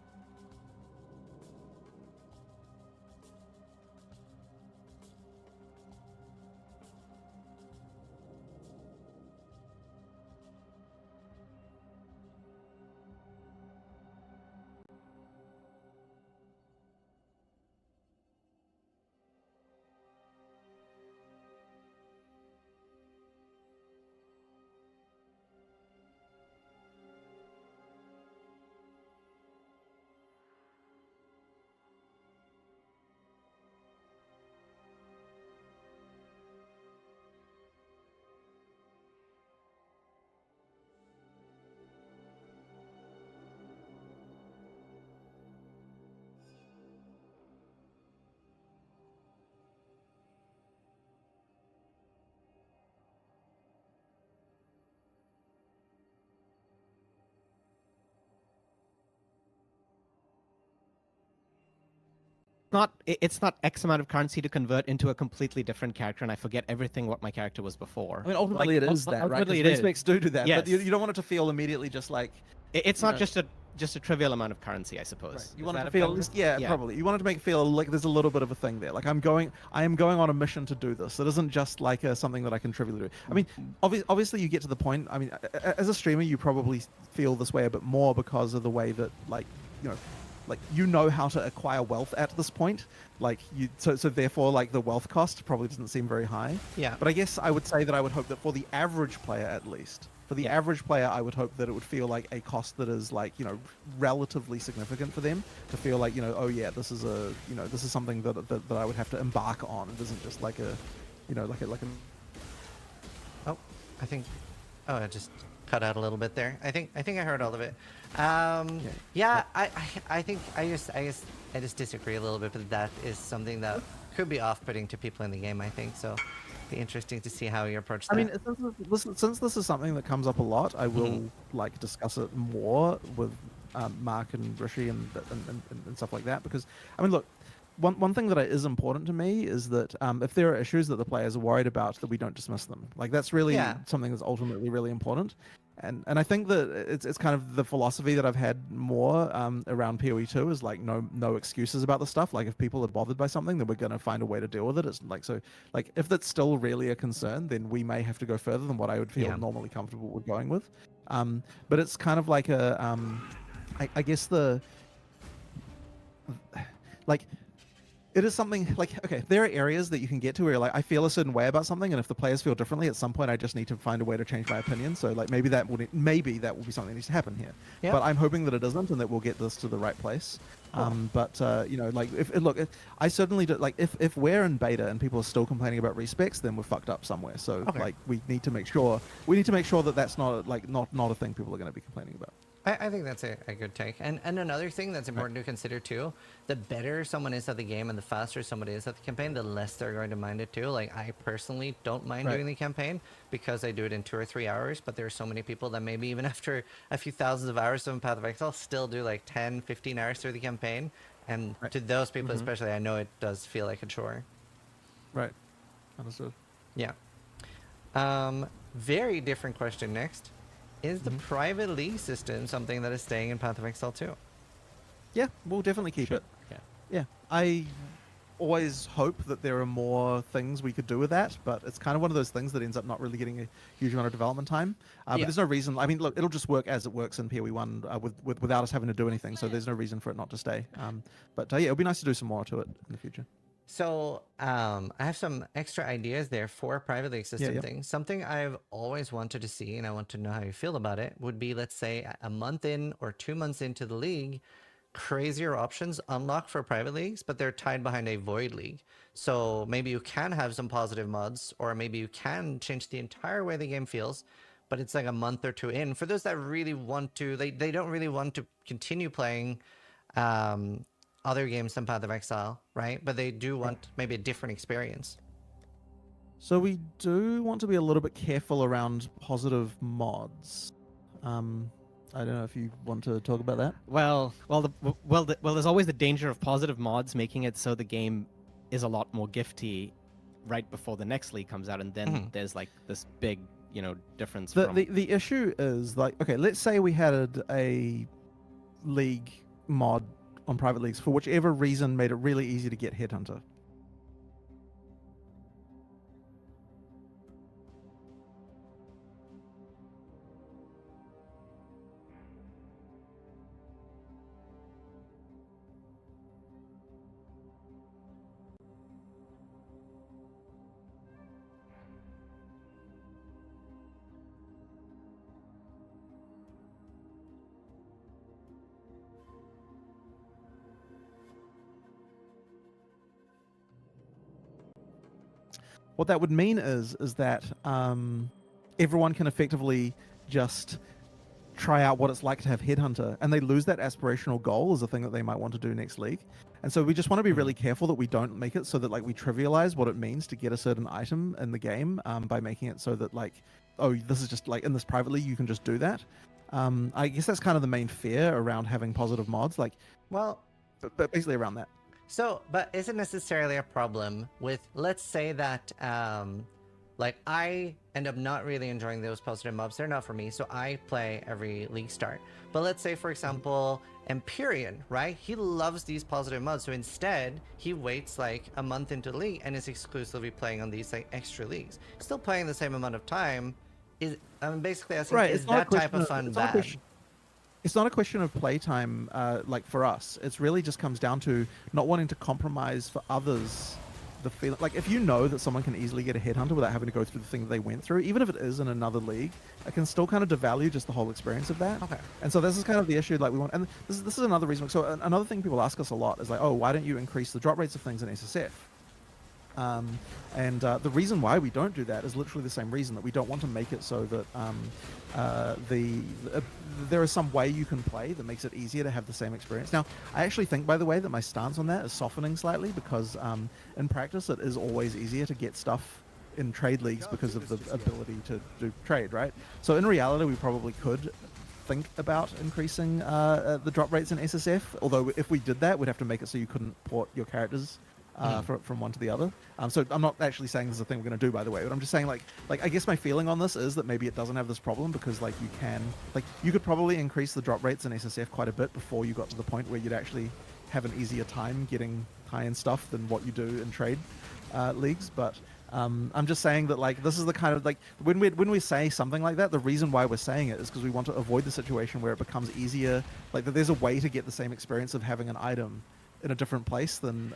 It's not X amount of currency to convert into a completely different character, and I forget everything what my character was before. I mean, ultimately it is that, right? Ultimately, Because respects do that, Yes. but you don't want it to feel immediately just like It's not just a trivial amount of currency, I suppose. Right. You Is want it that to a feel, fair- probably. You want it to make it feel like there's a little bit of a thing there. Like, I am going on a mission to do this. It isn't just like something that I can trivially do. I mean, obviously you get to the point. I mean, as a streamer, you probably feel this way a bit more because of the way that, like you know how to acquire wealth at this point. Like, so therefore, like, the wealth cost probably doesn't seem very high. Yeah. But I guess I would say that I would hope that for the average player, at least, for the average player, I would hope that it would feel like a cost that is, like, relatively significant for them to feel like, oh yeah, this is something that I would have to embark on. It isn't just like a, like a. Oh, I think. Oh, I just cut out a little bit there. I think I heard all of it. I think I just disagree a little bit, but that is something that could be off-putting to people in the game. I think so. Be interesting to see how you approach that. I mean, since this is something that comes up a lot, I will like discuss it more with Mark and Rishi and stuff like that. Because I mean, look, one thing that is important to me is that if there are issues that the players are worried about, that we don't dismiss them. Like that's really something that's ultimately really important. And I think that it's kind of the philosophy that I've had more around PoE2 is like no excuses about the stuff. Like if people are bothered by something, then we're gonna find a way to deal with it. It's like so like if that's still really a concern, then we may have to go further than what I would feel normally comfortable with going with. But it's kind of like a I guess the like. It is something like, okay, there are areas that you can get to where you're like, I feel a certain way about something, and if the players feel differently, at some point I just need to find a way to change my opinion. So like maybe that will be something that needs to happen here. Yeah. But I'm hoping that it doesn't, and that we'll get this to the right place. But you know, like I certainly do, like if we're in beta and people are still complaining about respecs, then we're fucked up somewhere. So like we need to make sure that that's not a thing people are going to be complaining about. I think that's a good take. And another thing that's important to consider too, the better someone is at the game and the faster someone is at the campaign, the less they're going to mind it too. Like I personally don't mind doing the campaign because I do it in 2 or 3 hours, but there are so many people that maybe even after a few thousands of hours of Path of Exile still do like 10, 15 hours through the campaign. And to those people especially, I know it does feel like a chore. Right. Understood. Yeah. Very different question next. Is the private league system something that is staying in Path of Exile 2? Yeah, we'll definitely keep it. Yeah. I always hope that there are more things we could do with that, but it's kind of one of those things that ends up not really getting a huge amount of development time. But there's no reason. I mean, look, it'll just work as it works in PoE1 without us having to do anything. So there's no reason for it not to stay. But it'll be nice to do some more to it in the future. So I have some extra ideas there for private league system things. Something I've always wanted to see, and I want to know how you feel about it, would be, let's say, a month in or 2 months into the league, crazier options unlock for private leagues, but they're tied behind a void league. So maybe you can have some positive mods, or maybe you can change the entire way the game feels, but it's like a month or 2 in. For those that really want to, they don't really want to continue playing other games than Path of Exile, right? But they do want maybe a different experience. So we do want to be a little bit careful around positive mods. I don't know if you want to talk about that. Well, there's always the danger of positive mods making it so the game is a lot more gifty right before the next league comes out, and then there's like this big, difference. The issue is like, okay, let's say we had a league mod on private leagues for whichever reason made it really easy to get Headhunter. What that would mean is that everyone can effectively just try out what it's like to have Headhunter, and they lose that aspirational goal as a thing that they might want to do next league. And so we just want to be really careful that we don't make it so that like we trivialize what it means to get a certain item in the game by making it so that like, oh, this is just like in this private league you can just do that. I guess that's kind of the main fear around having positive mods, like, well, but basically around that. So, but is it necessarily a problem with, let's say that, like, I end up not really enjoying those positive mobs. They're not for me, so I play every league start. But let's say, for example, Empyrean, right? He loves these positive mods, so instead, he waits, like, a month into the league and is exclusively playing on these, like, extra leagues. Still playing the same amount of time. I'm basically asking, is that type of fun bad? It's not a question of playtime, like for us. It's really just comes down to not wanting to compromise for others. The feeling, like if you know that someone can easily get a Headhunter without having to go through the thing that they went through, even if it is in another league, it can still kind of devalue just the whole experience of that. Okay. And so this is kind of the issue. Like we want, and this is another reason. So another thing people ask us a lot is like, oh, why don't you increase the drop rates of things in SSF? And the reason why we don't do that is literally the same reason, that we don't want to make it so that there is some way you can play that makes it easier to have the same experience. Now, I actually think, by the way, that my stance on that is softening slightly, because in practice it is always easier to get stuff in trade leagues because of the ability to do trade, right? So in reality, we probably could think about increasing the drop rates in SSF, although if we did that, we'd have to make it so you couldn't port your characters from one to the other. So I'm not actually saying this is a thing we're going to do, by the way, but I'm just saying, like I guess my feeling on this is that maybe it doesn't have this problem, because like you could probably increase the drop rates in SSF quite a bit before you got to the point where you'd actually have an easier time getting tie-in stuff than what you do in trade leagues. But I'm just saying that, like, this is the kind of, like, when we say something like that, the reason why we're saying it is because we want to avoid the situation where it becomes easier, like that there's a way to get the same experience of having an item in a different place than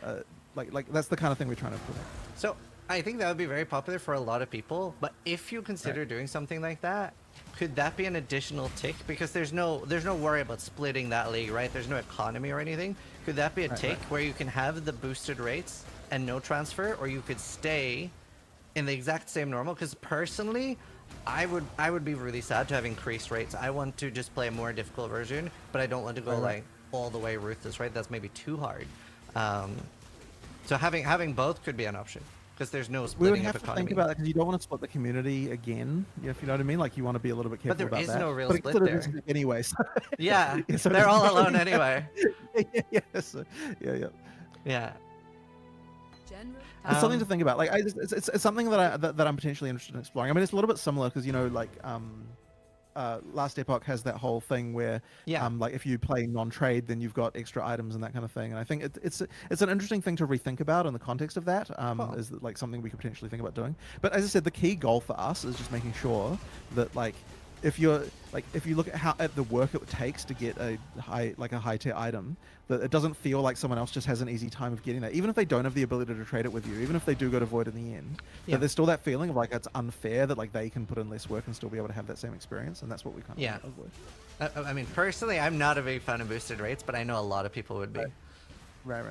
like that's the kind of thing we're trying to prevent. So I think that would be very popular for a lot of people, but if you consider doing something like that, could that be an additional tick? Because there's no worry about splitting that league, right? There's no economy or anything. Could that be a tick where you can have the boosted rates and no transfer, or you could stay in the exact same normal? Because personally, I would be really sad to have increased rates. I want to just play a more difficult version, but I don't want to go like all the way ruthless, right? That's maybe too hard. So having both could be an option, because there's no We would splitting have of to economy. think about that, because you don't want to split the community again, if you know what I mean. Like, you want to be a little bit careful there about is that. no real But split sort of there. isn't anyways. Yeah, So they're it's all not alone really- anyway. Yes. Yeah. Yeah. General. It's something to Um, think about. Like, it's something that I'm potentially interested in exploring. I mean, it's a little bit similar because, you know, like Last Epoch has that whole thing where Yeah. like if you play non-trade, then you've got extra items and that kind of thing. And I think it's an interesting thing to rethink about in the context of that. Cool. Is like something we could potentially think about doing. But as I said, the key goal for us is just making sure that, like, if you look at the work it takes to get a high tier item, that it doesn't feel like someone else just has an easy time of getting that, even if they don't have the ability to trade it with you, even if they do go to Void in the end. Yeah. But there's still that feeling of like it's unfair that like they can put in less work and still be able to have that same experience, and that's what we kind of Yeah. want to avoid. I mean, personally, I'm not a big fan of boosted rates, but I know a lot of people would be. Right.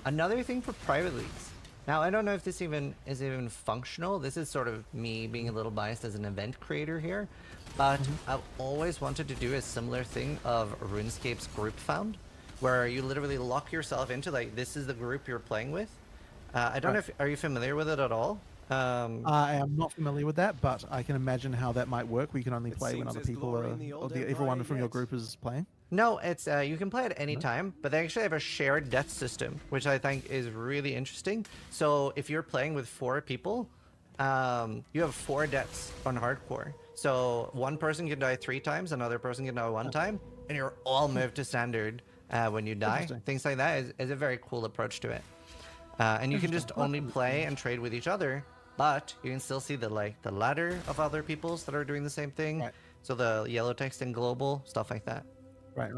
Another thing for private leagues. Now, I don't know if this is even functional. This is sort of me being a little biased as an event creator here, but I've always wanted to do a similar thing of RuneScape's group found, where you literally lock yourself into, like, this is the group you're playing with. I don't know if, are you familiar with it at all? I am not familiar with that, but I can imagine how that might work. We can only It play when seems other there's people glory are, in the or old everyone empire from your yet. group is playing. No, it's you can play at any time, but they actually have a shared death system, which I think is really interesting. So if you're playing with 4 people, you have 4 deaths on hardcore. So one person can die 3 times, another person can die 1 time, and you're all moved to standard when you die. Interesting. Things like that is a very cool approach to it. And you can just only play and trade with each other, but you can still see the ladder of other peoples that are doing the same thing. Right. So the yellow text in global, stuff like that. Right.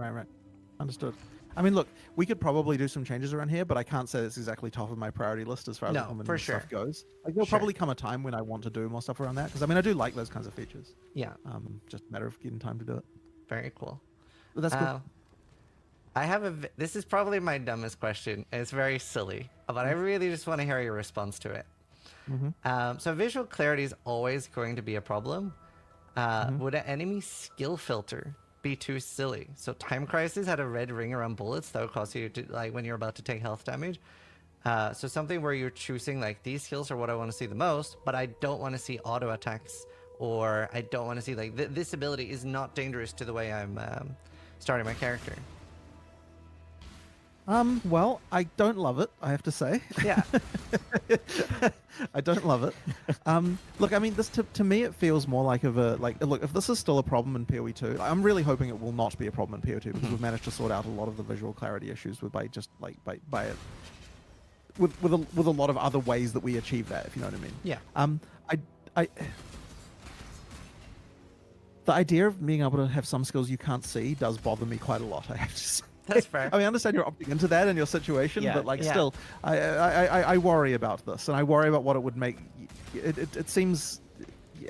Understood. I mean, look, we could probably do some changes around here, but I can't say it's exactly top of my priority list as far as No, the common for stuff sure. goes. Like, there'll Sure. probably come a time when I want to do more stuff around that, because I mean, I do like those kinds of features. Yeah, Just a matter of getting time to do it. very cool. But that's good. I have this is probably my dumbest question. It's very silly, but I really just want to hear your response to it. So visual clarity is always going to be a problem. Would an enemy skill filter be too silly? So Time Crisis had a red ring around bullets that would cause you to, like, when you're about to take health damage. So something where you're choosing, like, these skills are what I want to see the most, but I don't want to see auto attacks, or I don't want to see, like, this ability is not dangerous to the way I'm starting my character. Well, I don't love it, I have to say. Yeah. I don't love it. Look, I mean, this to me it feels more like look, if this is still a problem in PoE 2, I'm really hoping it will not be a problem in PoE 2, because we've managed to sort out a lot of the visual clarity issues with a lot of other ways that we achieve that, if you know what I mean. Yeah. I the idea of being able to have some skills you can't see does bother me quite a lot, I have to say. That's fair. I mean, I understand you're opting into that in your situation, Yeah, but like, yeah. still, I worry about this, and I worry about what it would make. It seems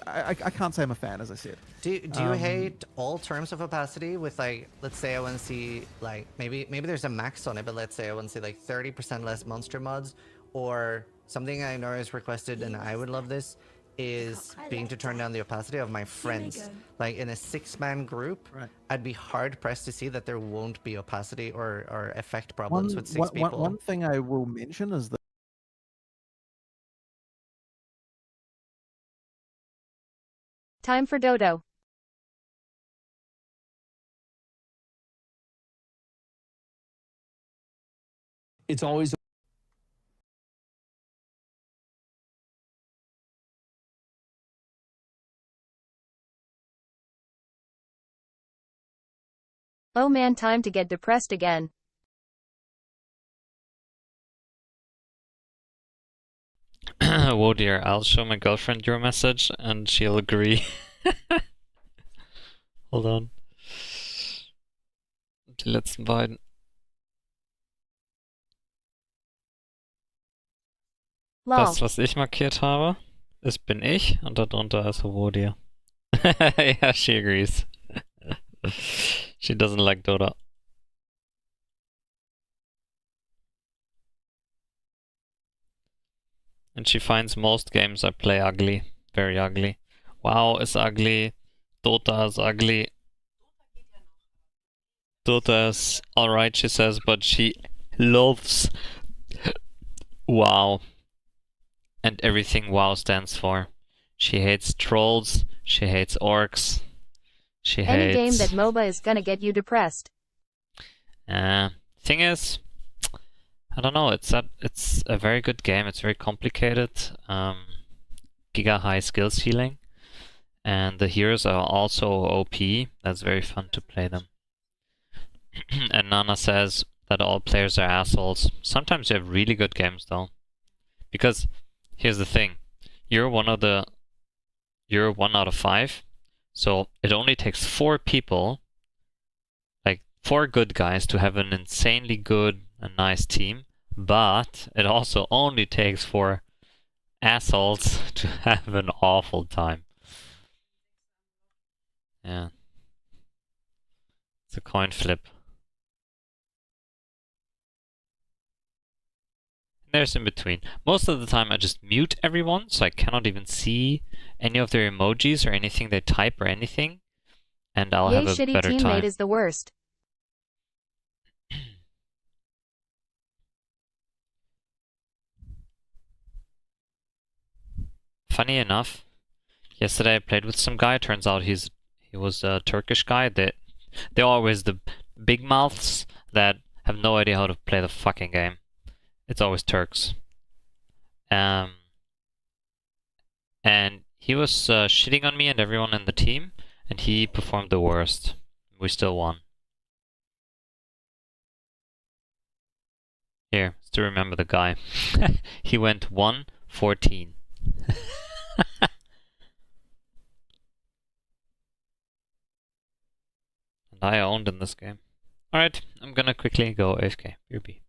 I can't say I'm a fan, as I said. Do you hate all terms of opacity with, like, let's say I want to see, like, maybe there's a max on it, but let's say I want to see like 30% less monster mods, or something I know is requested and I would love this is being to turn down the opacity of my friends. Like in a 6-man group, Right. I'd be hard pressed to see that there won't be opacity or effect problems with 6 people. One thing I will mention is that Time for Dodo. It's always Oh man, time to get depressed again. Whoa dear, I'll show my girlfriend your message and she'll agree. Hold on. Die letzten beiden. Lol. Das, was ich markiert habe, das bin ich und darunter ist Wodir. Yeah, she agrees. She doesn't like Dota. And she finds most games I play ugly. Very ugly. WoW is ugly. Dota is ugly. Dota is alright, she says, but she loves WoW. And everything WoW stands for. She hates trolls. She hates orcs. She Any hates... game that MOBA is gonna get you depressed. Thing is, I don't know. It's a very good game. It's very complicated. Giga high skill ceiling, and the heroes are also OP. That's very fun to play them. And Nana says that all players are assholes. Sometimes you have really good games though, because here's the thing: you're one out of 5. So it only takes 4 people, like 4 good guys, to have an insanely good and nice team. But it also only takes 4 assholes to have an awful time. Yeah. It's a coin flip. There's in between. Most of the time I just mute everyone, so I cannot even see any of their emojis or anything they type or anything, and I'll Yay, have a shitty better teammate time. is the worst. Funny enough, yesterday I played with some guy. Turns out he was a Turkish guy. They're always the big mouths that have no idea how to play the fucking game. It's always Turks. And he was shitting on me and everyone in the team, and he performed the worst. We still won. Here, still remember the guy. He went 1-14. And I owned in this game. Alright, I'm gonna quickly go AFK. BRB.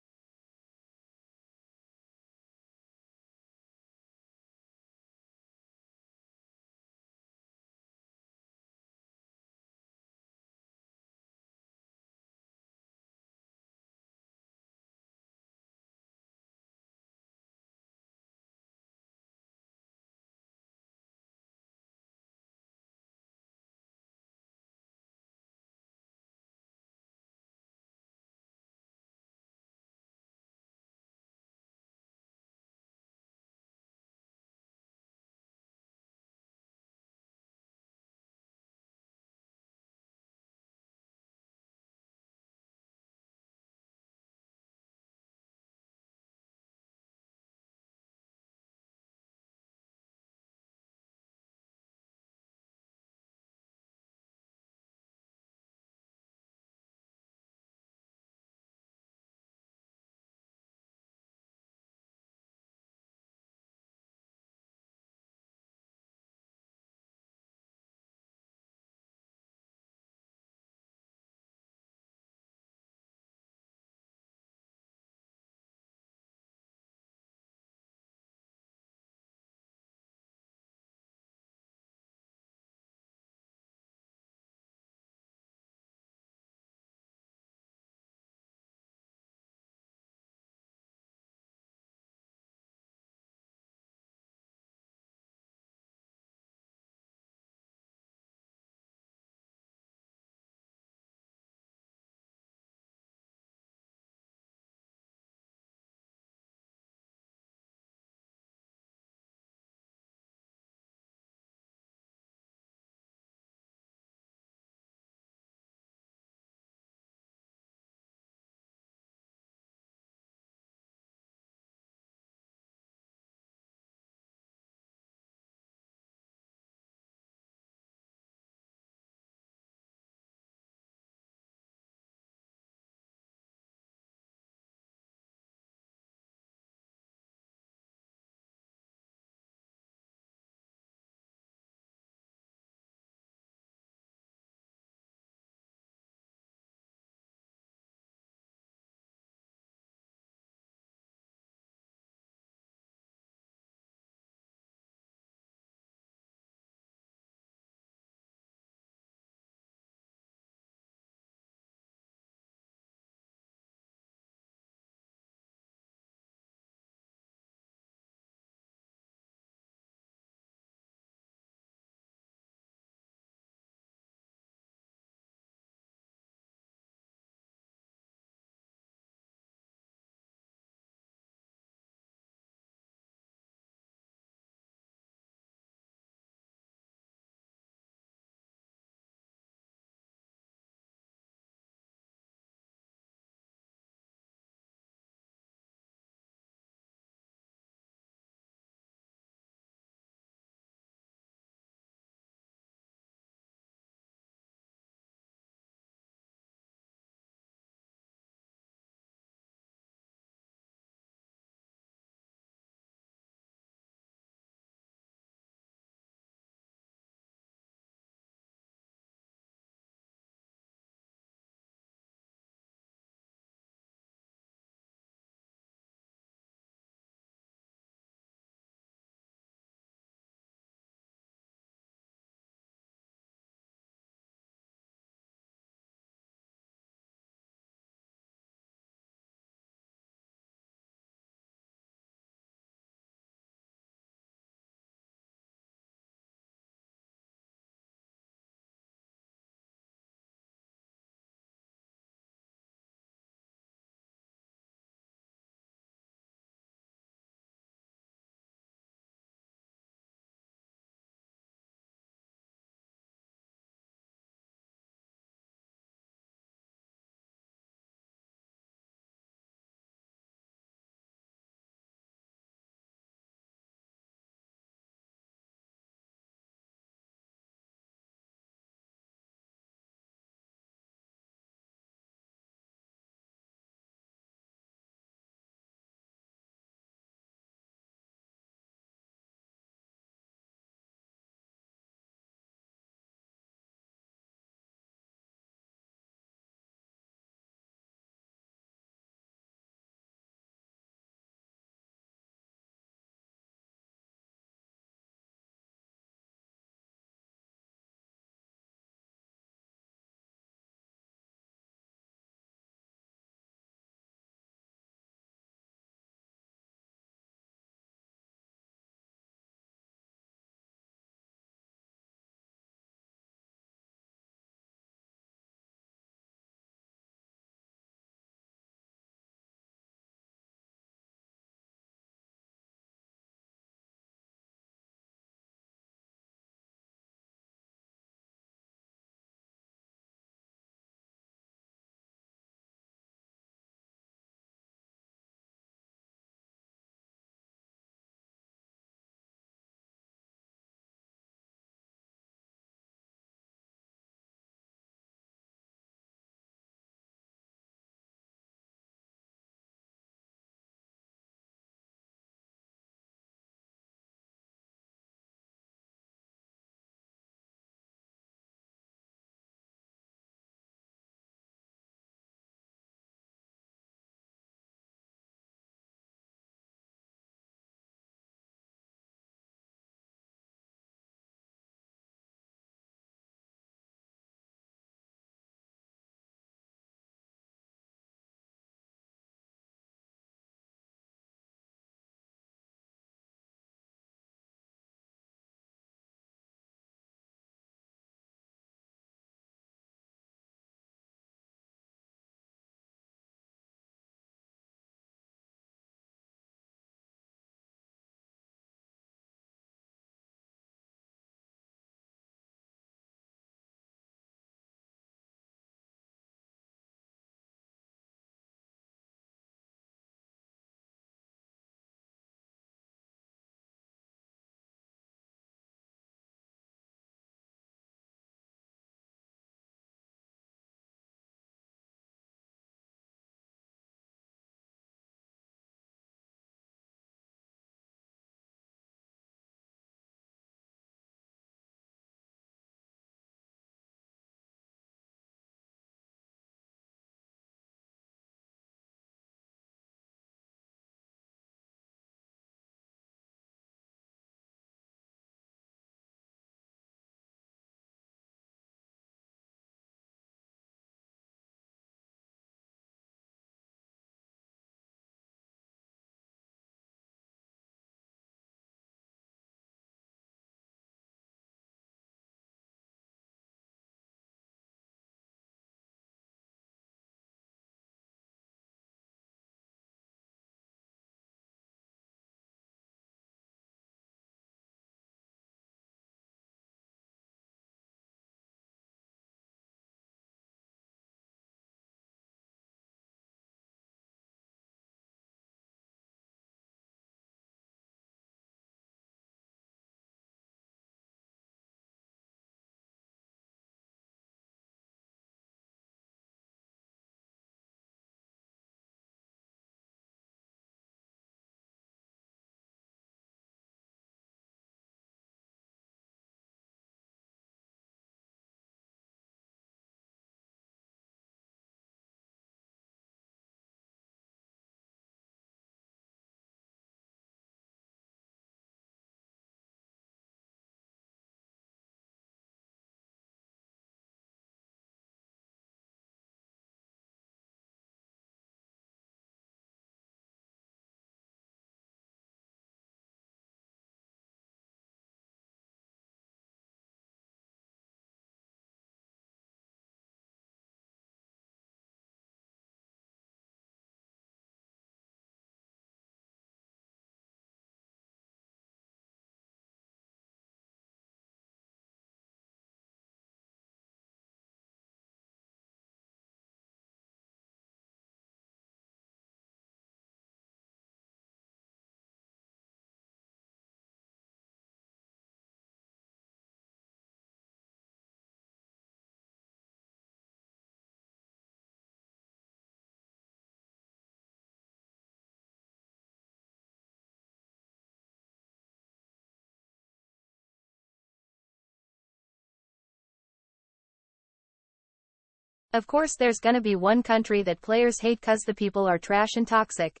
Of course there's gonna be one country that players hate cause the people are trash and toxic.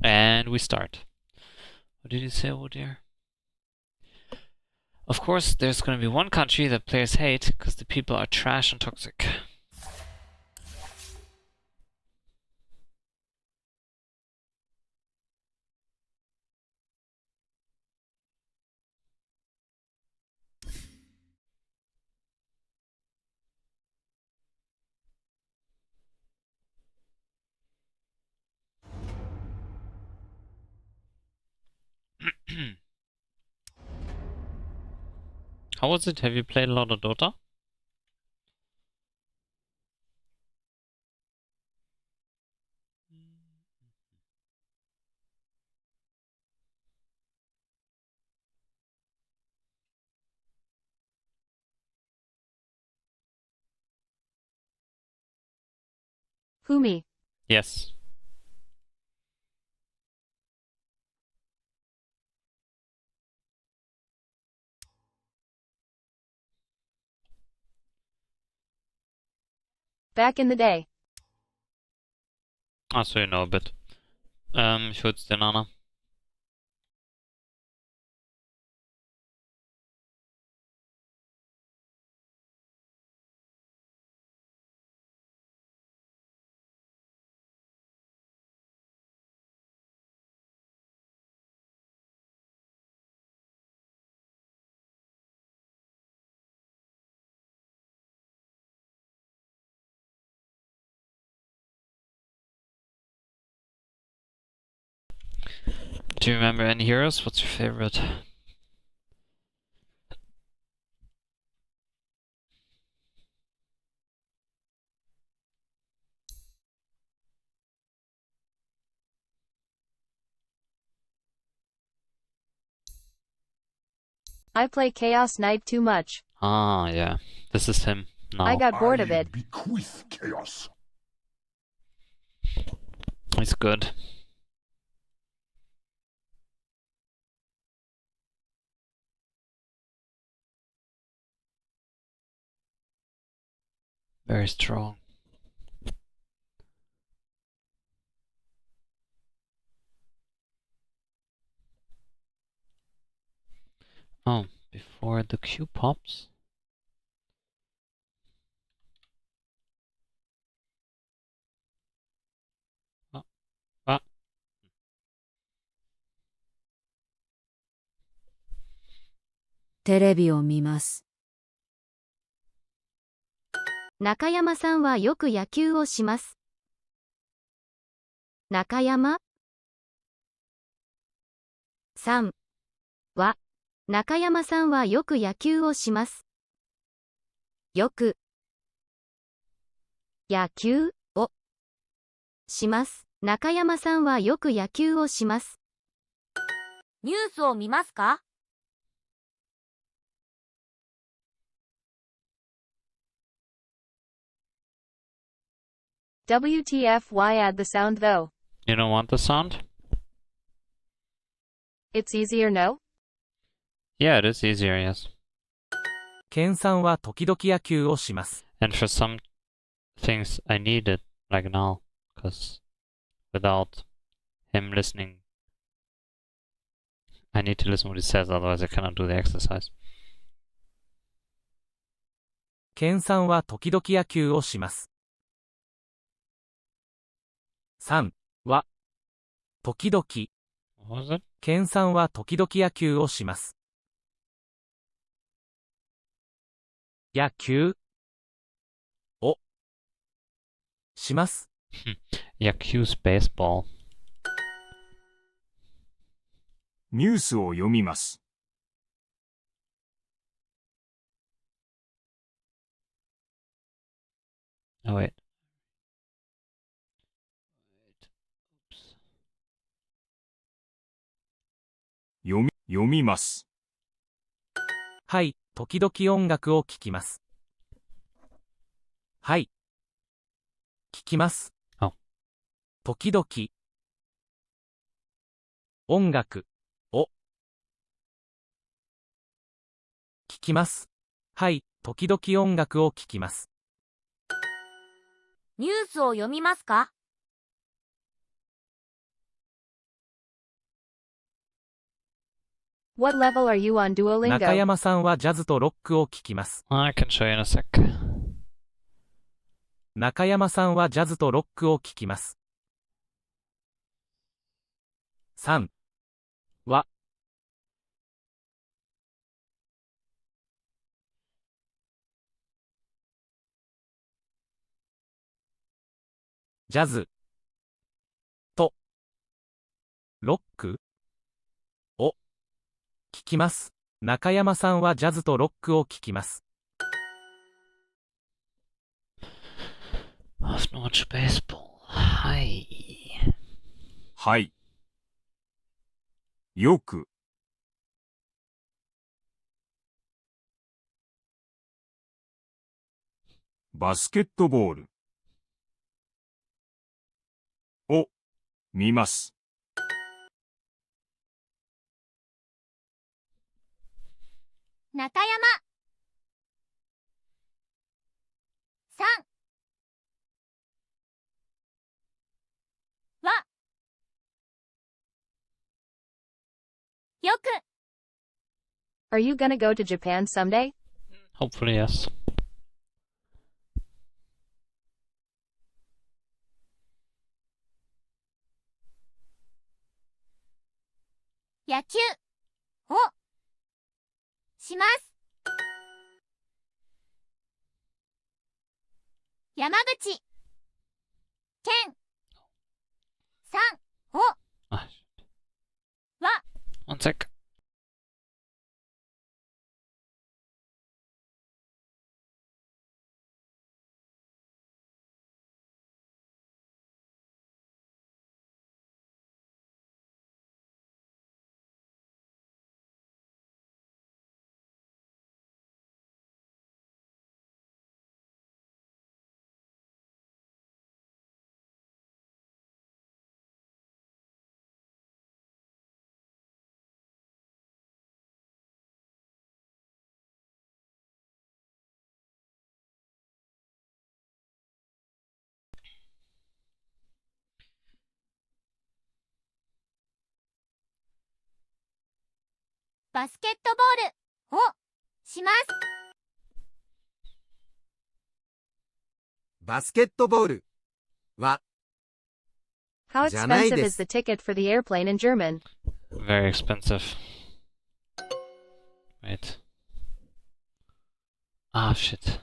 And we start. What did you say, oh dear? Of course, there's going to be one country that players hate because the people are trash and toxic. How was it? Have you played a lot of Dota? Fumi. Yes. Back in the day. Ah, so you know a bit. Ich hol's dir, Nana. Do you remember any heroes? What's your favorite? I play Chaos Knight too much. Ah, yeah. This is him now. I got bored of it. Bequeath chaos. He's good. Very strong. Oh, before the Q pops. Ah, ah. テレビを見ます。中山さんはよく野球をします。中山3は、中山さんはよく野球をします。よく、野球をします。中山さんはよく野球をします。ニュースを見ますか？ WTF, why add the sound though? You don't want the sound? It's easier no? Yeah, it is easier, yes. ケンさんは時々野球をします。And for some things I need it, like now, because without him listening, I need to listen what he says, otherwise I cannot do the exercise. ケンさんは時々野球をします。3は、時々。What was it? ケンさんは時々野球をします。野球をします。Yaku's baseball. ニュースを読みます。Oh wait. Oops. 読みます。はい、時々音楽を聴きます。はい。聴きます。あ。時々。音楽を聴きます。はい、時々音楽を聴きます。ニュースを読みますか？ What level are you on 中 Duolingo? 山さんはジャズとロックを聴きます。I can show you in a sec. 中山さんはジャズとロックを聴きます。3は、ジャズとロックを聴きます。中山さんはジャズとロックを聴きます。I've watched baseball. はい。はい。よく。バスケットボール。を見ます。中山さんはよく Are you gonna go to Japan someday? Hopefully, yes. 野球をします。山口健さんをあ、は One sec. バスケットボールをします。バスケットボールは How じゃない expensive で is す。 the ticket for the airplane in German? Very expensive. Wait. Ah, shit.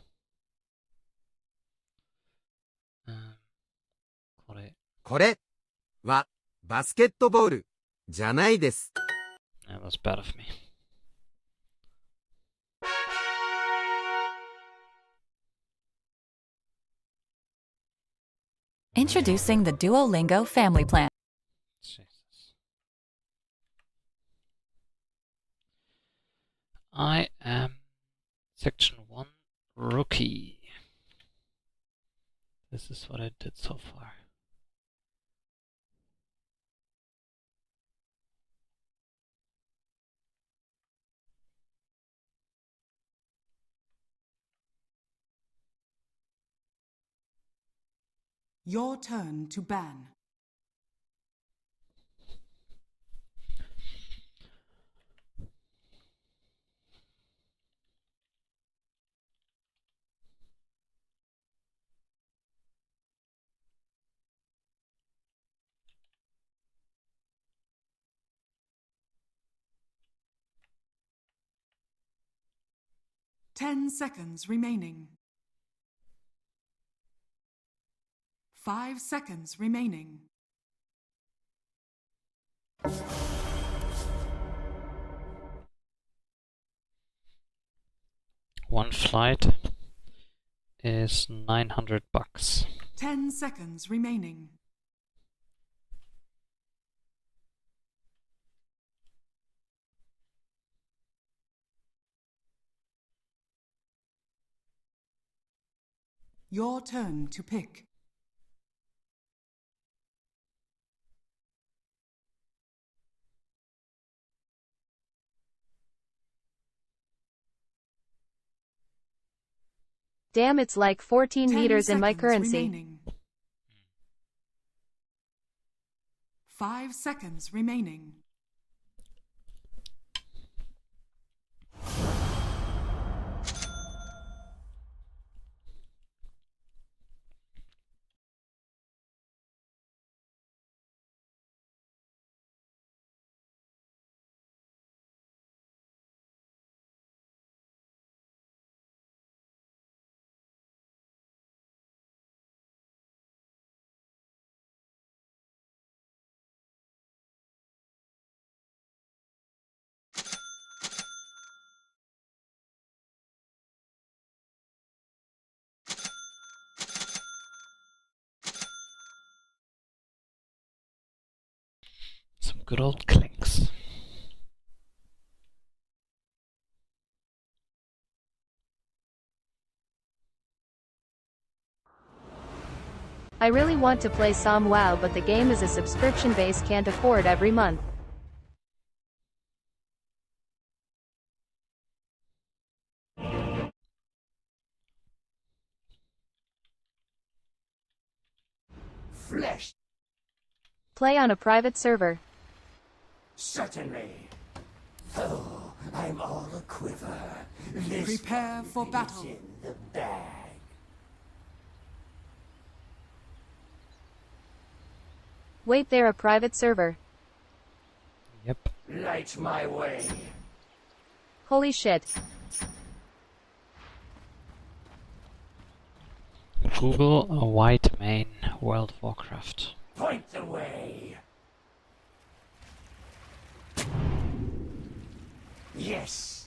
これ。これはバスケットボールじゃないです。That was bad of me. Introducing the Duolingo Family Plan. Jesus. I am Section 1 Rookie. This is what I did so far. Your turn to ban. Ten seconds remaining. 5 seconds remaining. One flight is $900. 10 seconds remaining. Your turn to pick. Damn, it's like 14 meters in my currency. Remaining. 5 seconds remaining. Some good old clinks. I really want to play some WoW, but the game is a subscription base, can't afford every month. Flesh. Play on a private server. Certainly. Oh, I'm all a quiver. Prepare for battle. In the bag. Wait, they're a private server. Yep. Light my way. Holy shit. Google a white main World of Warcraft. Point the way. Yes.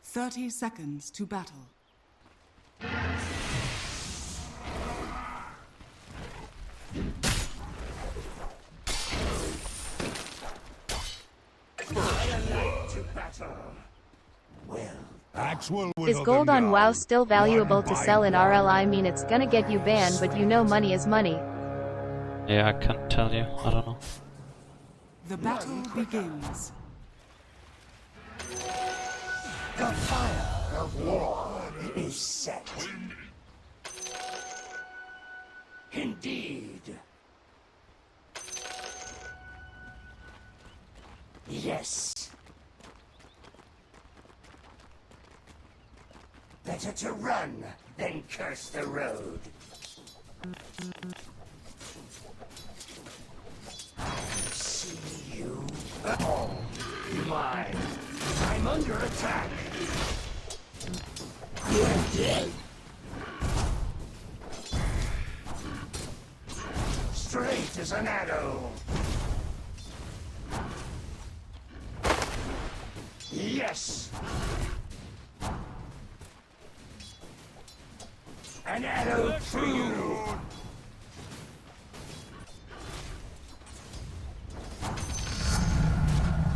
Thirty seconds to battle. Is gold on WoW still valuable to sell in RL? I mean, it's gonna get you banned, but you know money is money. Yeah, I can't tell you. I don't know. The battle begins. The fire of war is set. Indeed. Yes. Better to run than curse the road. See you. Oh, my. I'm under attack. You're dead. Straight as an arrow. Yes. An arrow through.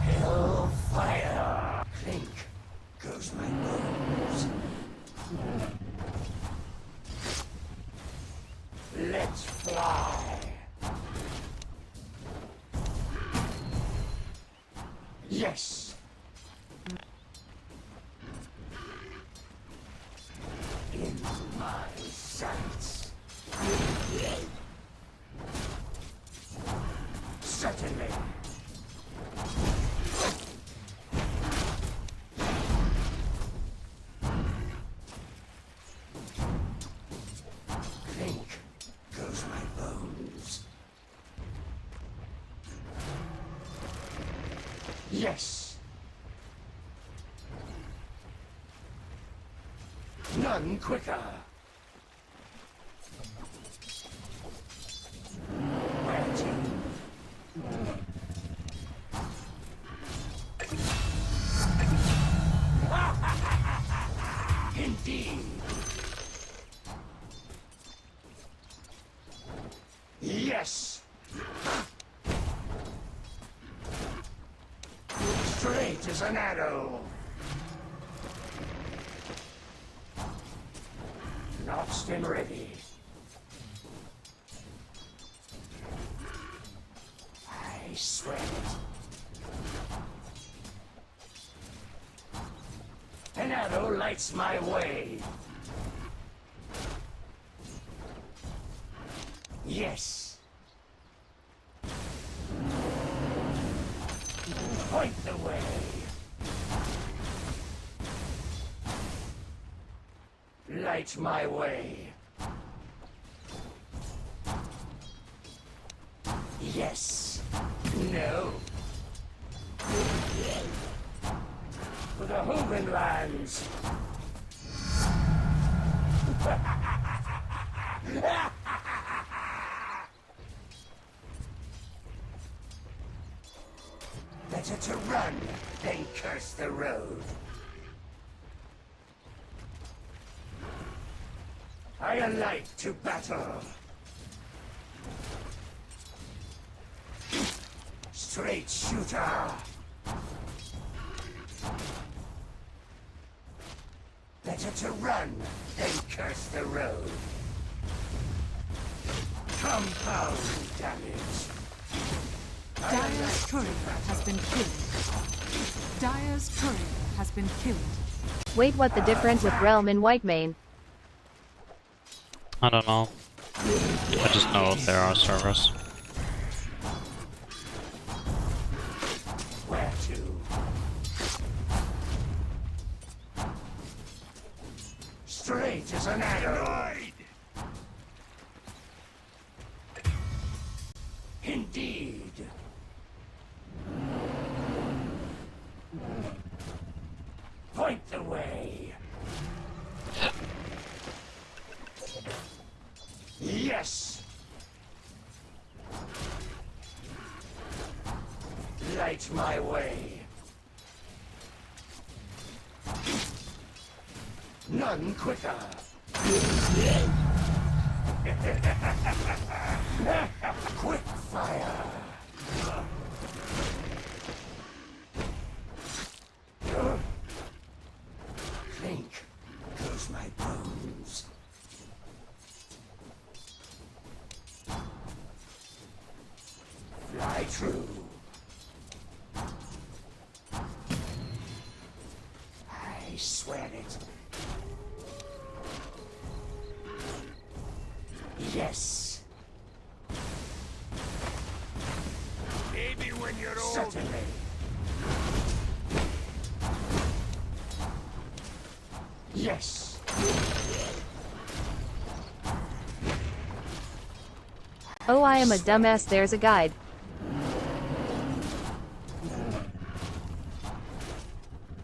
Hellfire. Clink goes my bones. Let's fly. Yes. In my sights. Certainly. Clink goes my bones. Yes. None quicker. Where to? Indeed. Yes. Straight as an arrow. Notched and ready. I swear it. An arrow lights my way. Yes. Point the way. Light my way. Yes. No. For the Hovenlands. Better to run than curse the road. I alight to battle. Straight shooter. Better to run than curse the road. Compound damage. Dire's courier has been killed. Dire's courier has been killed. Wait, what the difference with Realm and Whitemane? I don't know. I just know there are servers. Where to? Straight as an arrow. Indeed. Point the way. Yes. Light my way. None quicker. Quick fire. Clink goes my bones. Fly true. I swear it. Yes. Maybe when you're old. Certainly. Yes. Oh, I am a dumbass, there's a guide.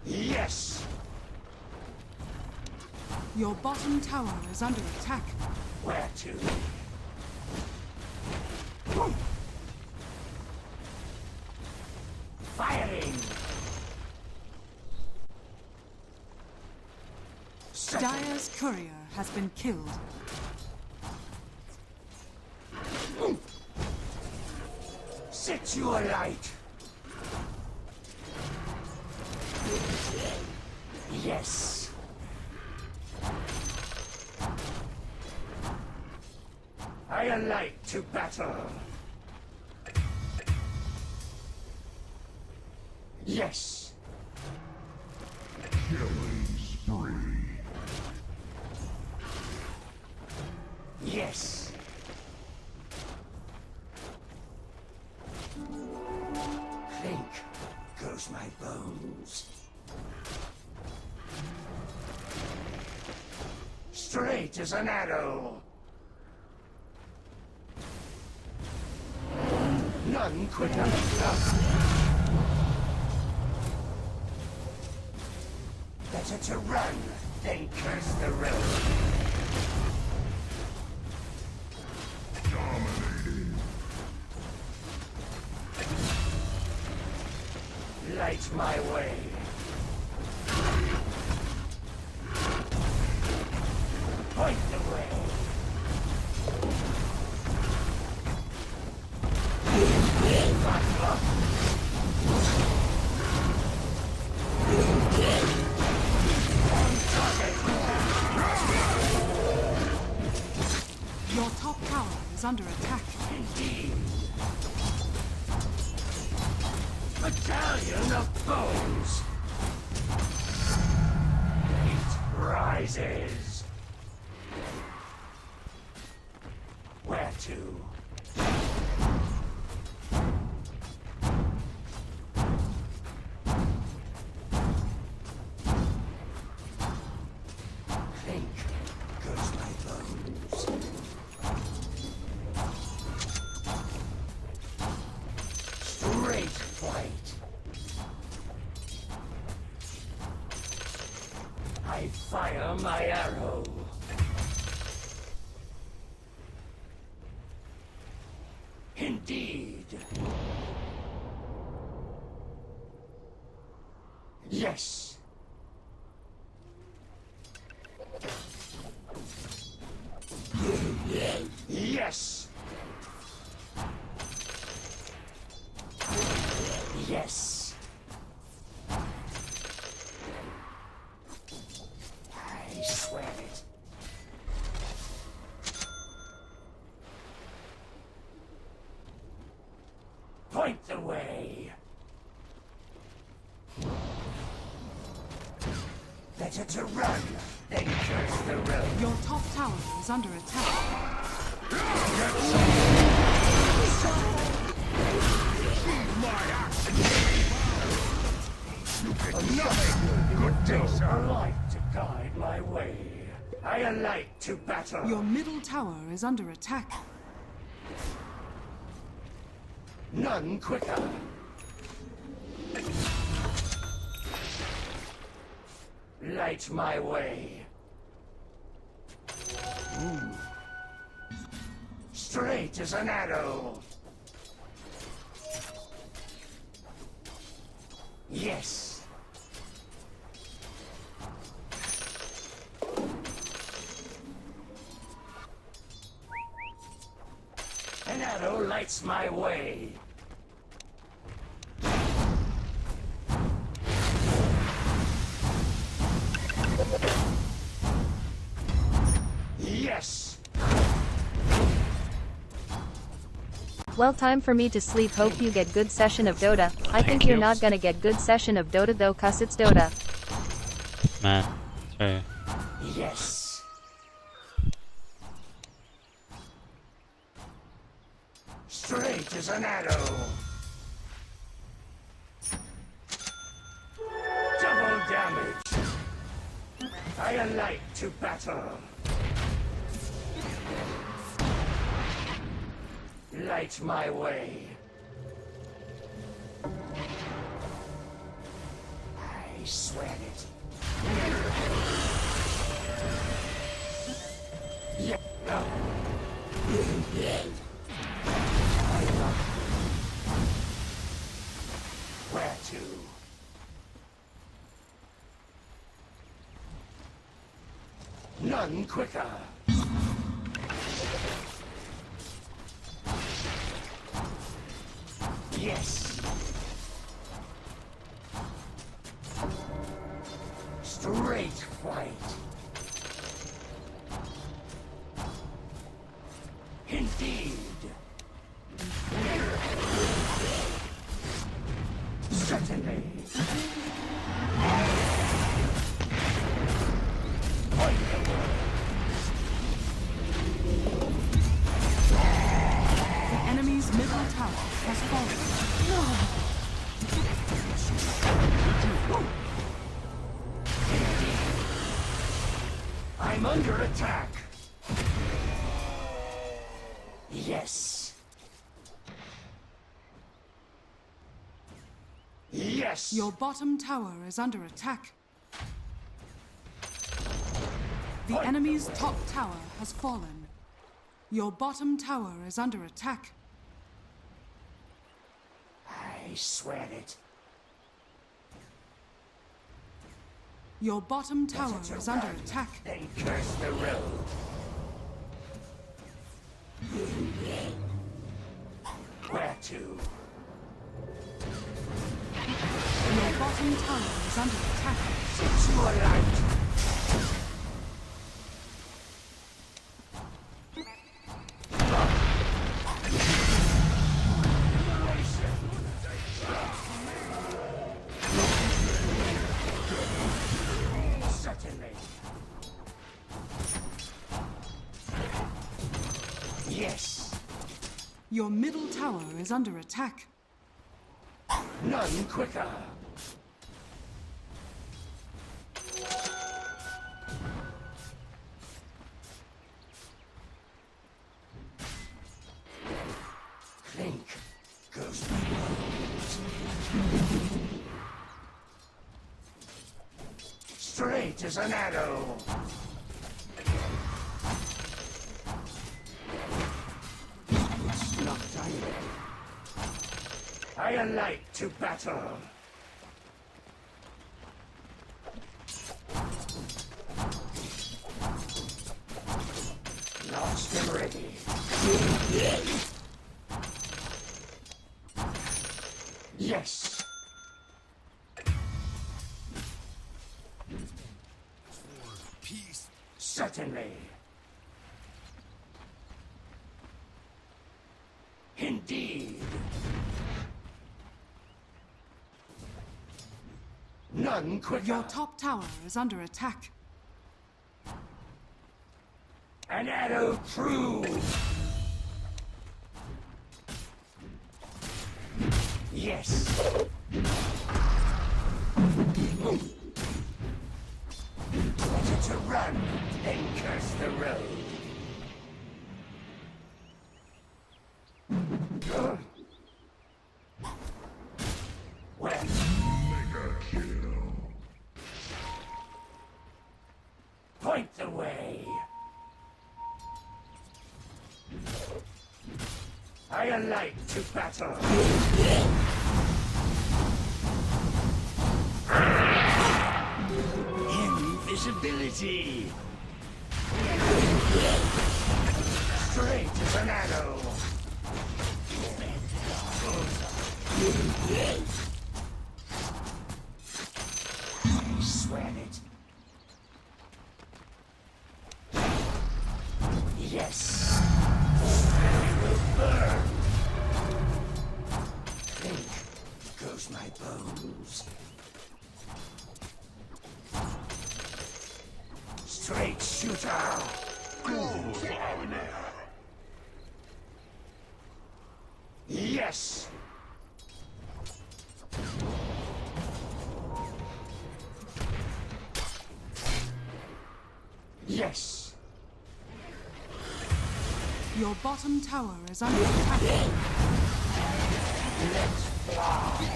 Yes. Your bottom tower is under attack. Where to? Firing. Dire's courier has been killed. Set you alight. Yes. I alight to battle. Yes. Killing spree. Yes. Clink goes my bones. Straight as an arrow. None quicker enough. Better to run than curse the road. Dominating. Light my way. Point the way. Your top tower is under attack. Indeed. Battalion of bones. It rises. Where to? Clink goes my bones. Straight flight. I fire my arrow. Indeed. Yes. Yes. Yes. I swear it. Point the way. Better to run than curse the road. Your top tower is under attack. Good days are like to guide my way. I alight to battle. Your middle tower is under attack. None quicker. Light my way. Straight as an arrow. Yes. An arrow lights my way. Yes. Well, time for me to sleep. Hope you get good session of Dota. I think you're not gonna get good session of Dota though, cause it's Dota. Man, sorry. Yes. Straight as an arrow. Double damage. I alight to battle. Light my way. I swear it. Yeah. Where to? None quicker. Yes. Straight fight. Indeed. Certainly. The enemy's middle tower has fallen. I'm under attack. Yes. Yes. Your bottom tower is under attack. The enemy's top tower has fallen. Your bottom tower is under attack. I swear it. Your bottom tower is under attack. Then curse the road. Where to? Your bottom tower is under attack. Since you are light. Certainly. Yes. Your middle tower is under attack. None quicker. Think goes my bones. Straight as an arrow. It's not done. I alight to battle. Lost and ready. Yes. Peace. Certainly. Indeed. None quicker. Your top tower is under attack. An arrow true. Yes. Better to run than curse the road. Well. Mega kill. Point the way. I alight to battle. Invisibility. Straight as an arrow. I swear it. Yes. I will burn. Think goes my bones. Straight shooter. Yes. Yes. Your bottom tower is under attack. Let's fly.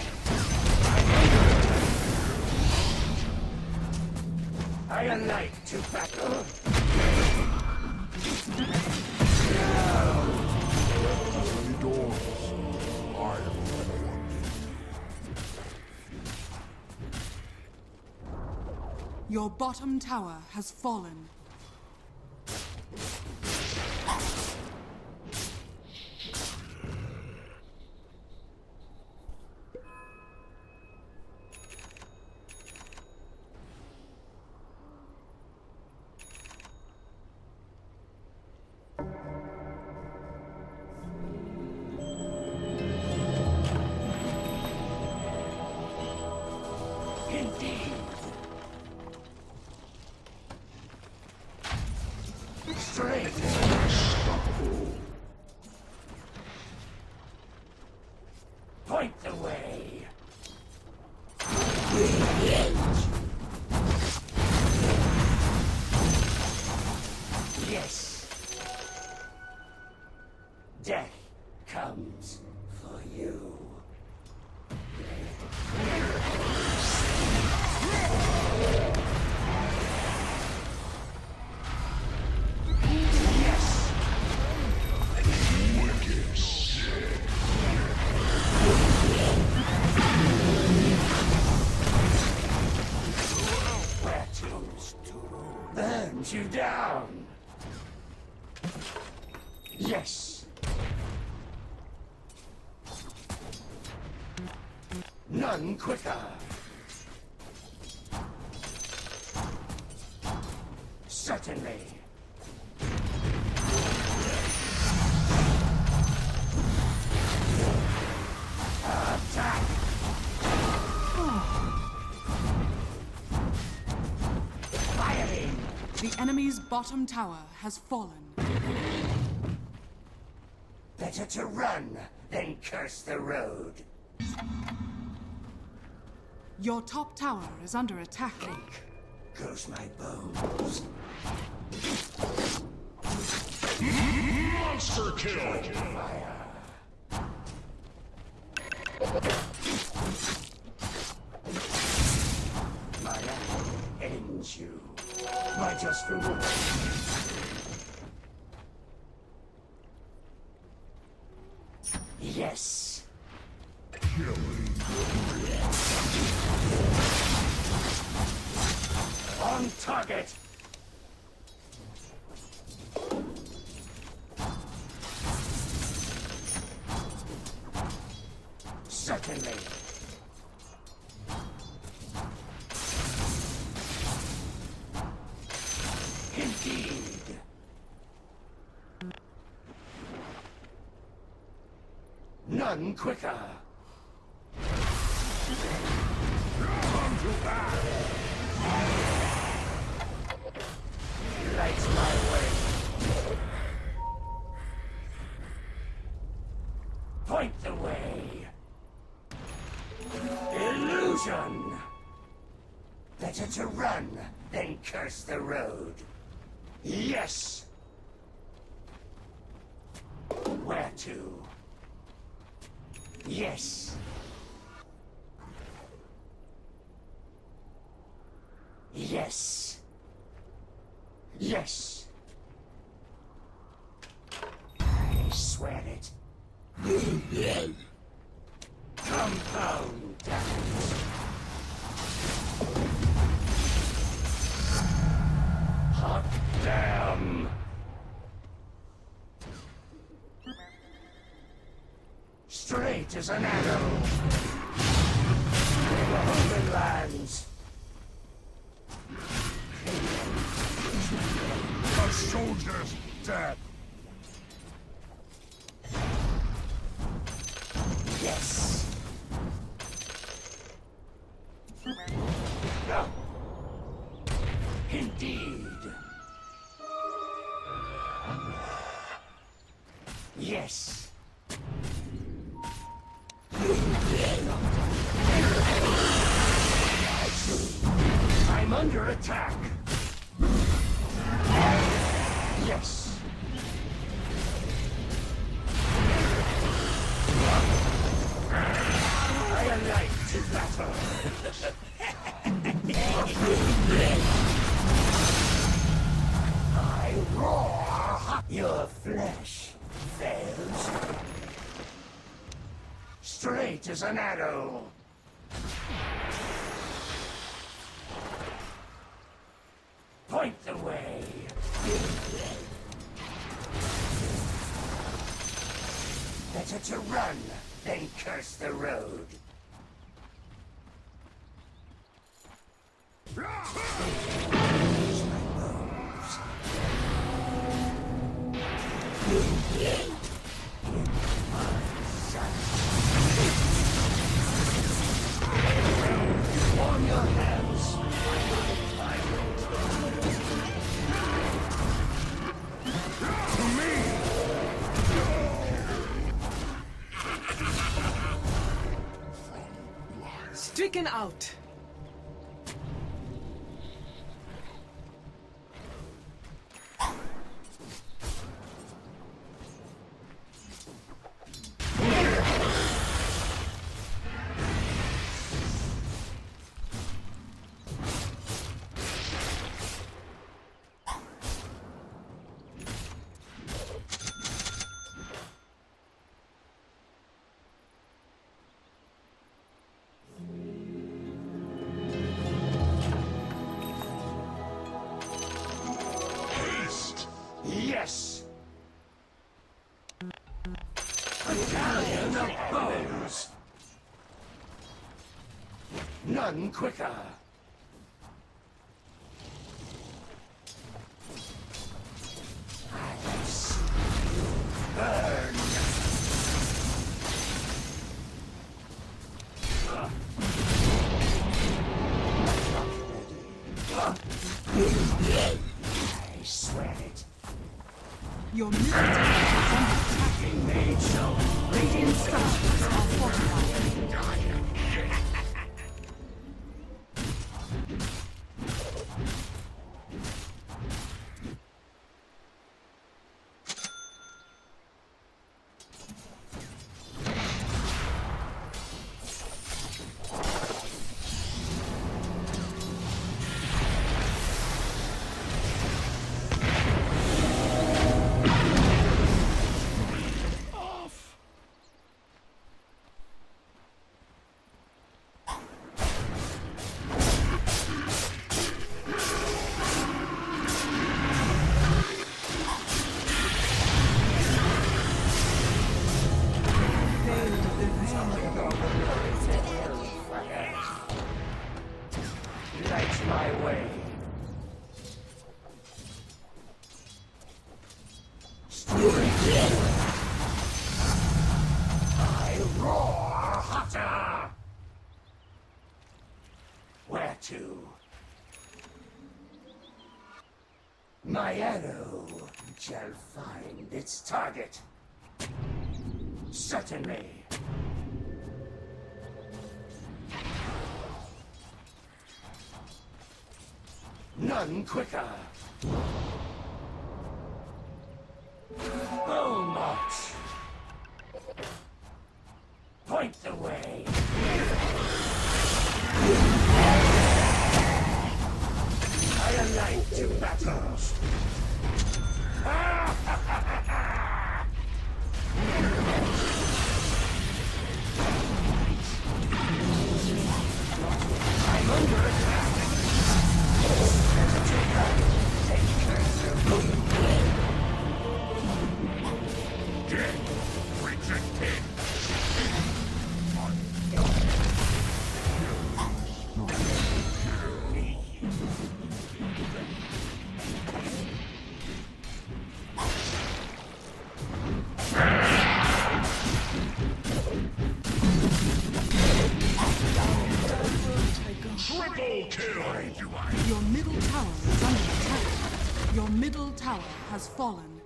I like to battle. Your bottom tower has fallen. Indeed. Straight and unstoppable. Point the way. Yes. Death comes for you. Yes. Wicked sick. Where to burns you down. Yes. None quicker. Certainly. Attack! Firing! The enemy's bottom tower has fallen. Better to run than curse the road. Your top tower is under attack. Goes my bones. Monster kill! Fire. Maya ends you. My just reward. Yes. On target. Certainly. Indeed. None quicker. Come to battle. Lights my way. Point the way. Illusion. Better to run than curse the road. Yes. Where to? Yes. Yes. Yes. I swear it. Compound damage. Hot damn. Straight as an arrow. The Holy Lands. A soldier's dead. Yes. No. Indeed. Yes. I'm under attack. Yes. Your flesh fails. Straight as an arrow. Point the way. Better to run than curse the road. Warm your hands. Stricken out. Yes! Battalion of bones! None quicker! I will see you burn! I swear it. Your middle tower is under attack. Made so. Radiant structures are fortified. Light my way. I roar hotter. Where to? My arrow shall find its target. Certainly. None quicker. Oh, March. Point the way. I alight to battles. I'm under attack. Your middle tower is under attack. Your middle tower has fallen.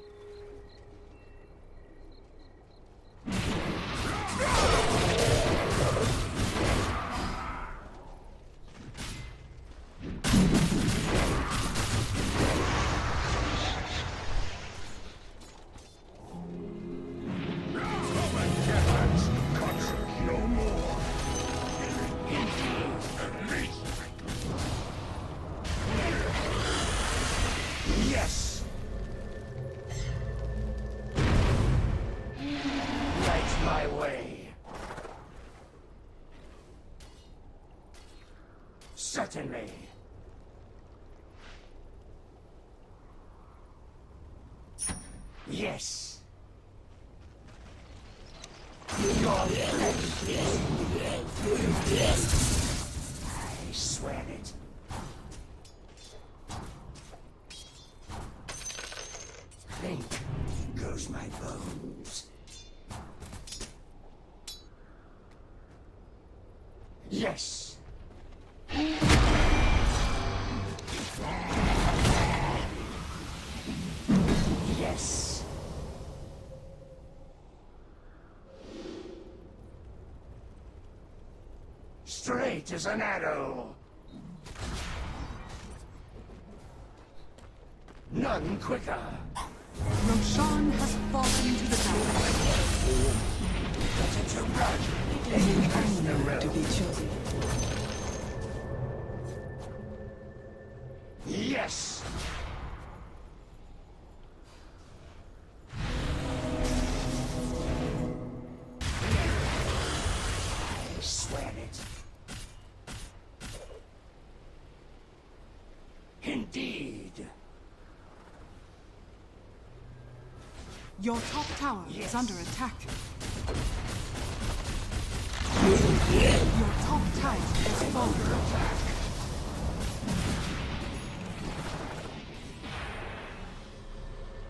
Yes! Certainly. Yes. Your flesh is... I swear it. Clink goes my bones. Yes. Yes. Straight as an arrow. None quicker. Roshan has fallen to the ground. Better to run than curse the road. To be chosen. Yes. I swear it. Indeed. Your top tower is under attack. Your top tower has fallen.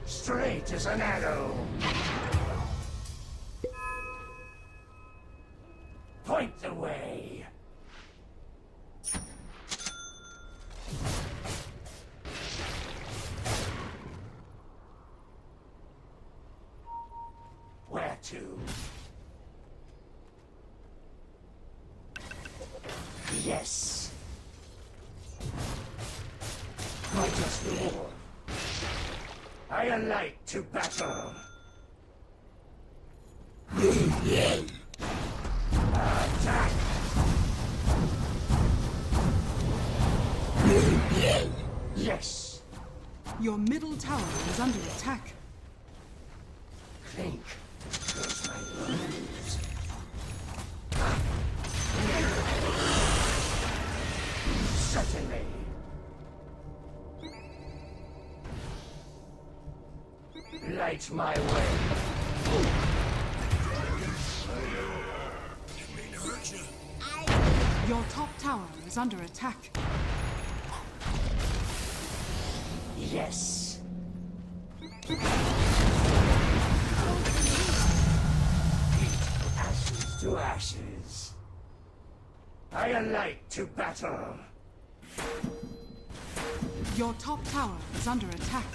Straight as an arrow. Point the way. Where to? Yes. My just reward. I alight to battle. Attack! Yes. Your middle tower is under attack. Clink goes my bones. Certainly. Light my way. Your top tower is under attack. Yes. Ashes to ashes. I alight to battle. Your top tower is under attack.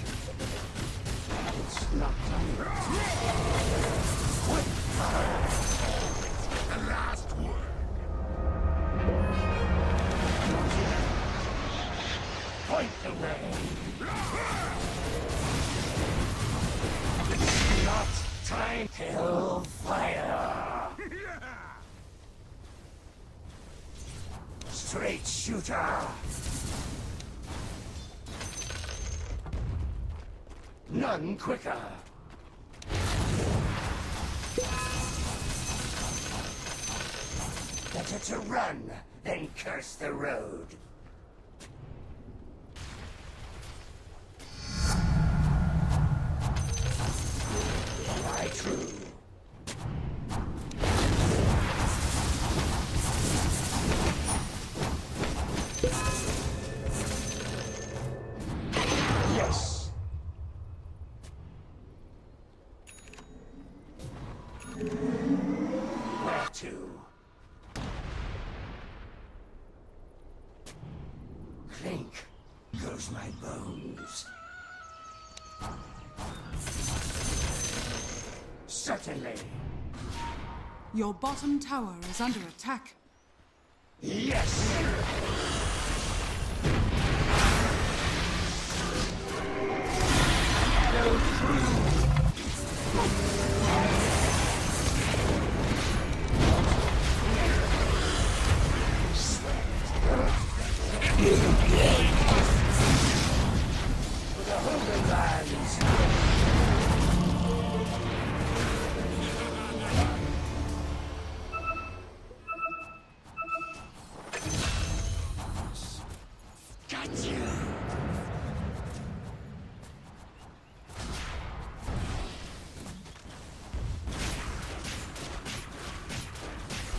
It's not time. The last word. Point the way. It's not time. Hellfire. Straight shooter. None quicker. Better to run than curse the road. Lie true. Yes. Where to? Clink goes my bones. Certainly. Your bottom tower is under attack. Yes. Go through. For the Holy Lands.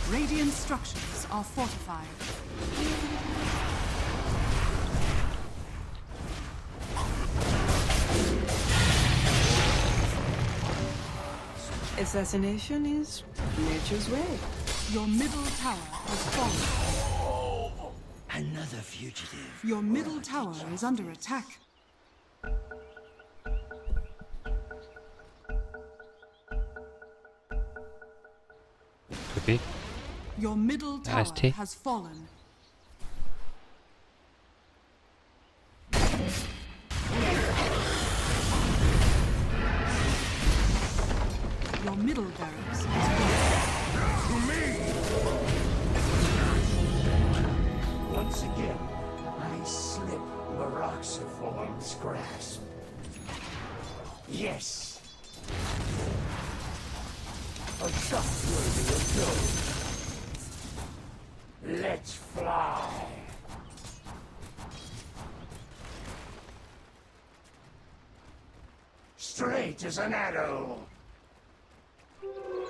Radiant structures are fortified. Assassination is nature's way. Your middle tower has fallen. Another fugitive. Your middle tower is under attack. Could be. Your middle tower IST. has fallen. Your middle barracks has fallen. Once again, I slip Maroxiform's grasp. Yes. A shot worthy of gold. Let's fly. Straight as an arrow.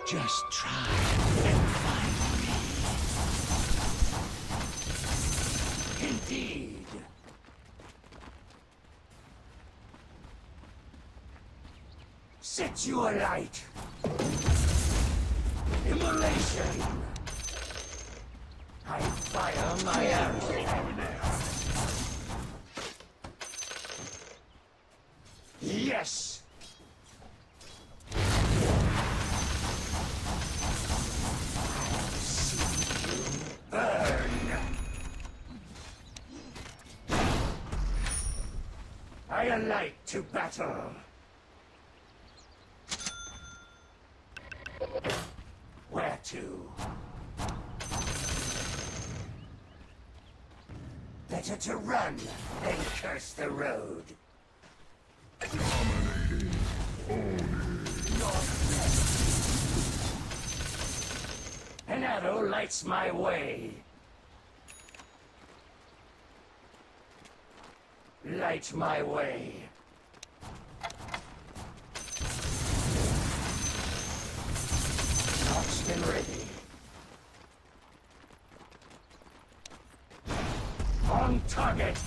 Just try and find me. Indeed. Set you alight. Immolation. I fire my arrow. Yes. Burn. I alight to battle. Where to? Better to run than curse the road. An arrow lights my way. Light my way. Marksman ready. On target.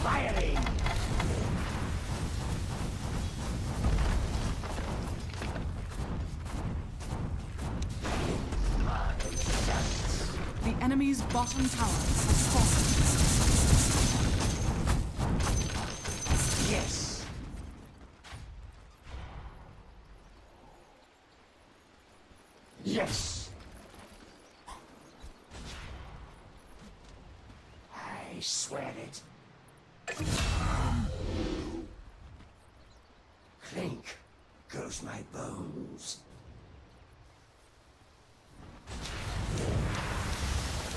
Firing. The enemy's bottom tower has fallen. Yes. Yes. I swear it. Clink goes my bones.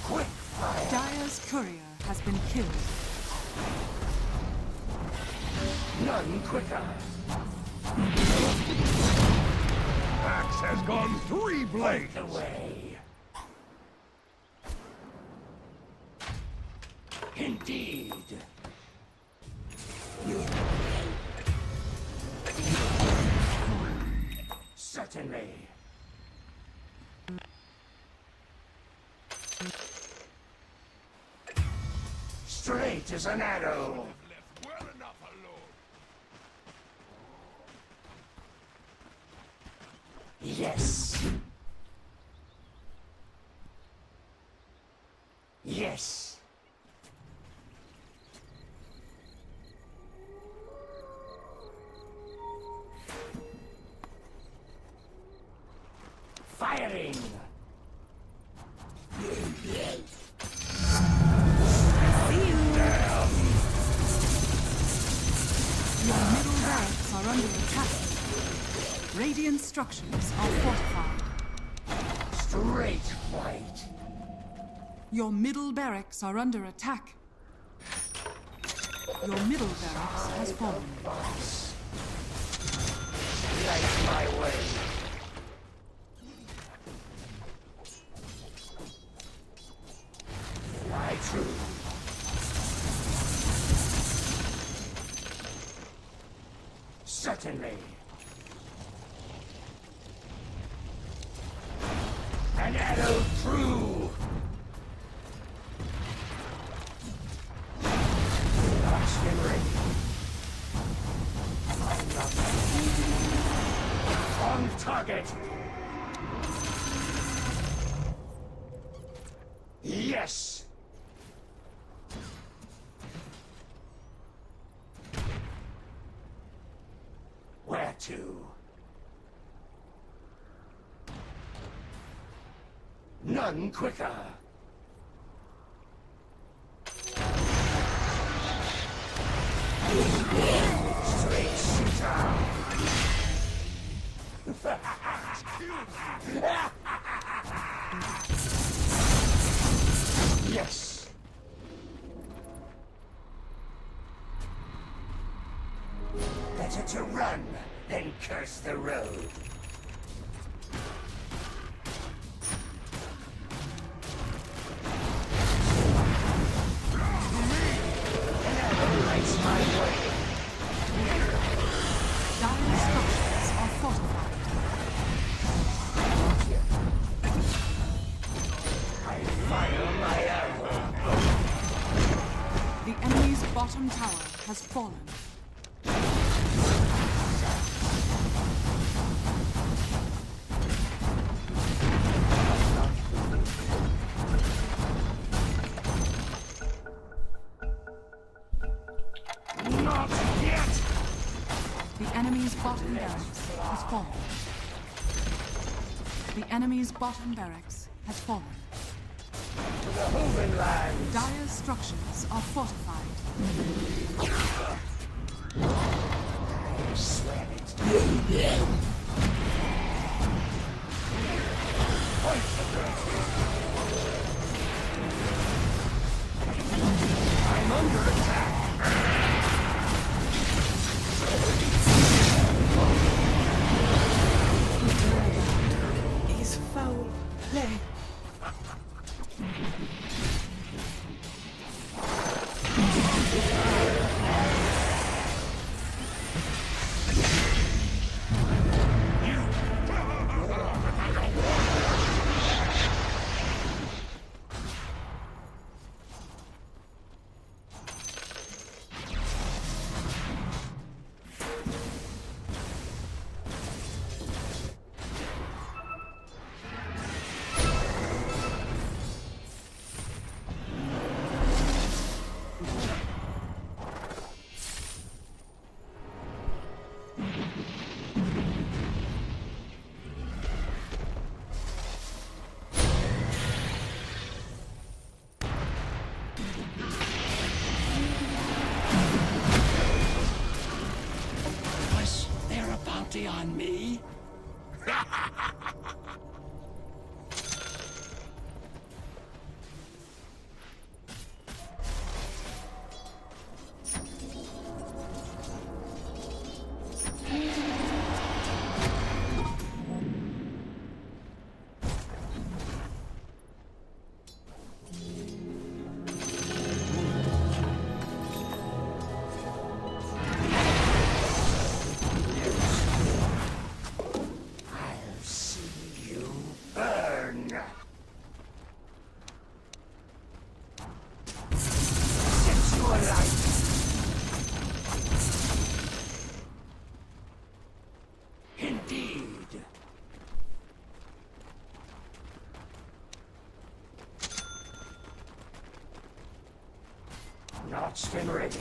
Quick fire. Dire's courier has been killed. None quicker. Axe has gone 3 blades. Away. Indeed. Certainly. Straight as an arrow. Yes. Yes. Firing. Your middle barracks are under attack. Radiant structures are fortified. Straight fight. Your middle barracks are under attack. Your middle barracks has fallen. Light my way. Fly true. Certainly. target! Yes! Where to? None quicker! Straight shooter! Yes! Better to run than curse the road. An arrow lights my way. Dire structures are fortified. I fire my arrow. The enemy's bottom tower has fallen. Not yet! The enemy's bottom barracks has fallen. The enemy's bottom barracks has fallen. To the Hoven Lands! Dire structures are fortified. I swear it. Point the gun. I'm under attack! Is foul play. Was there a bounty on me? I'll see you burn. Set you alight. Indeed. Notched and ready.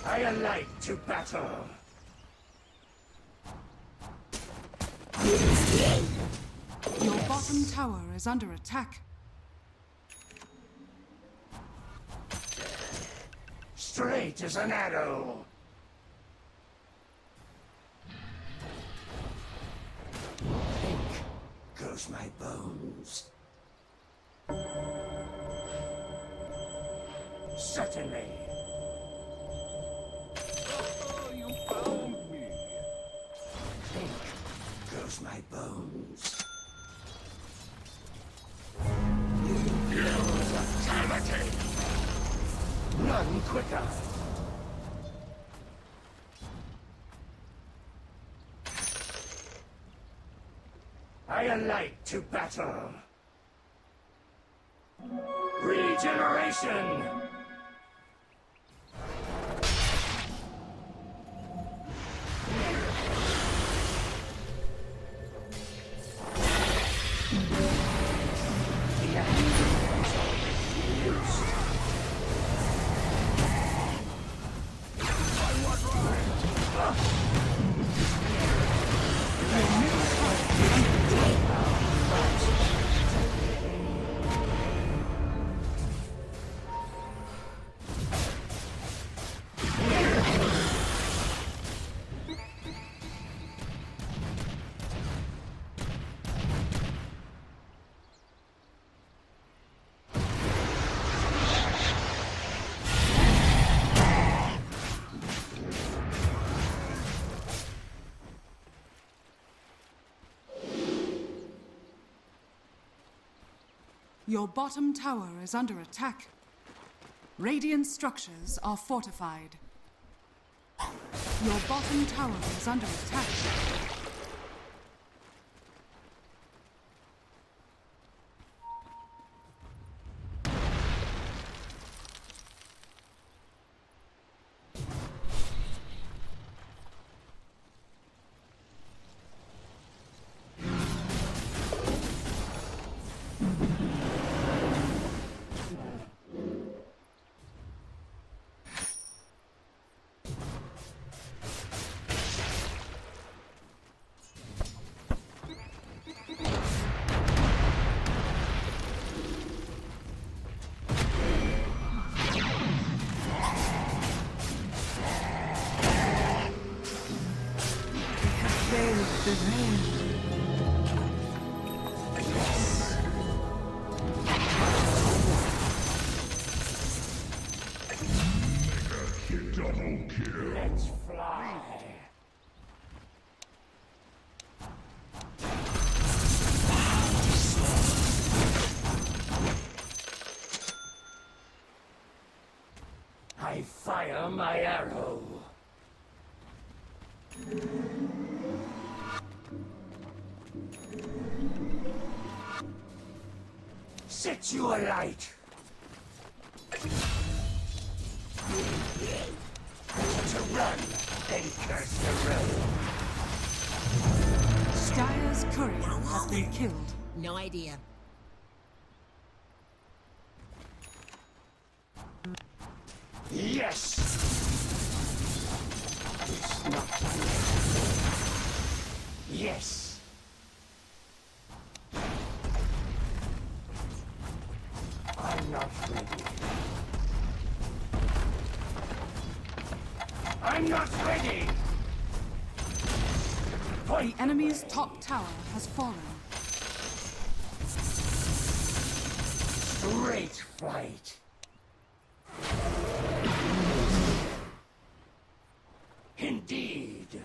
I alight to battle. Your bottom tower is under attack. Straight as an arrow. Pink goes my bones. Certainly. You found me. Pink goes my bones. Fatality! None quicker. I alight to battle. Regeneration! Your bottom tower is under attack. Radiant structures are fortified. Your bottom tower is under attack. Let's fly. I fire my arrow. Set you alight. To run and curse the road. Styre's courier has been killed. No idea. Yes! It's not done yet. Yes! I'm not ready. I'm not ready! The enemy's top tower has fallen. Great flight! Indeed!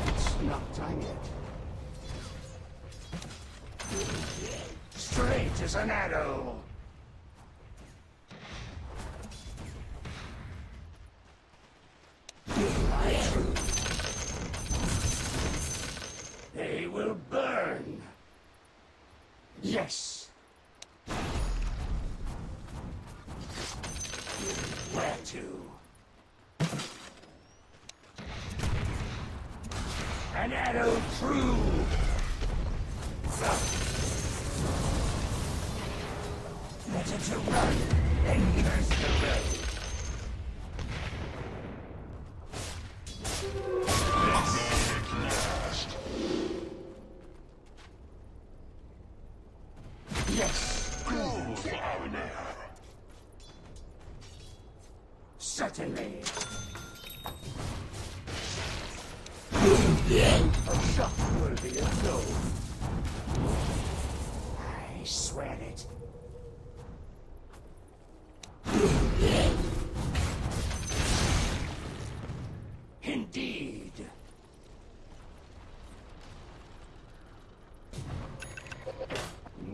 It's not time yet. Straight as an arrow! They will burn! Yes! Where to? An arrow true! Better to run than curse the road. Yes! Go, foreigner! Certainly! A shot worthy of gold. I swear it. Indeed.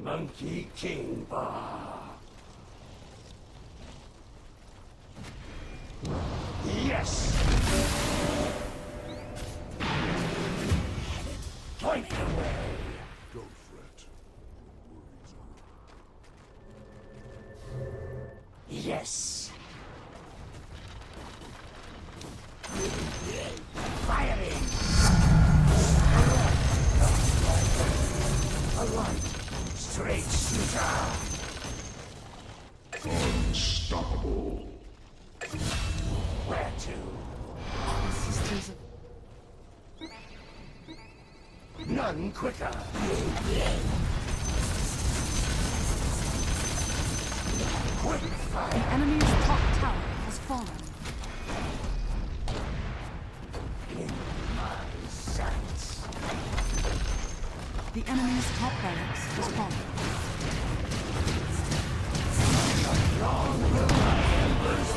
Monkey King Bar. Yes! Point the way! Don't fret. Yes! Firing! A light, straight shooter! Unstoppable. Where to? Sisters of None quicker! Quick the fire! enemy's top tower has fallen. In my sights! The enemy's top barracks has fallen. Long will my embers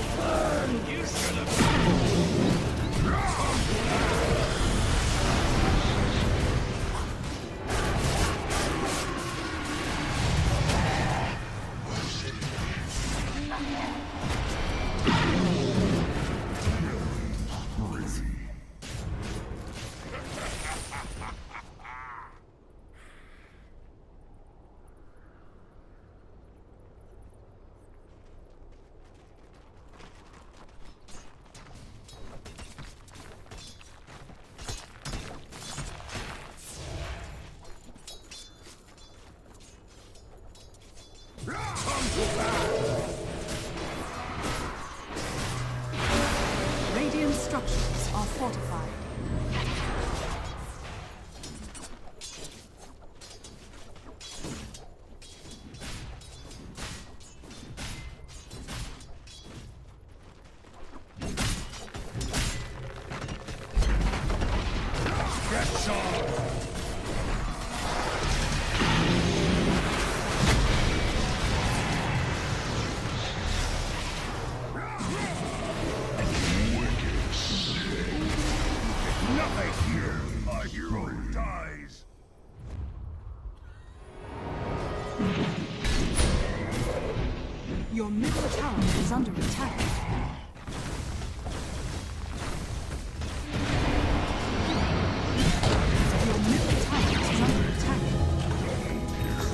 Radiant structures are fortified. Nothing here. My hero dies. Your middle tower is under attack. Your middle tower is under attack.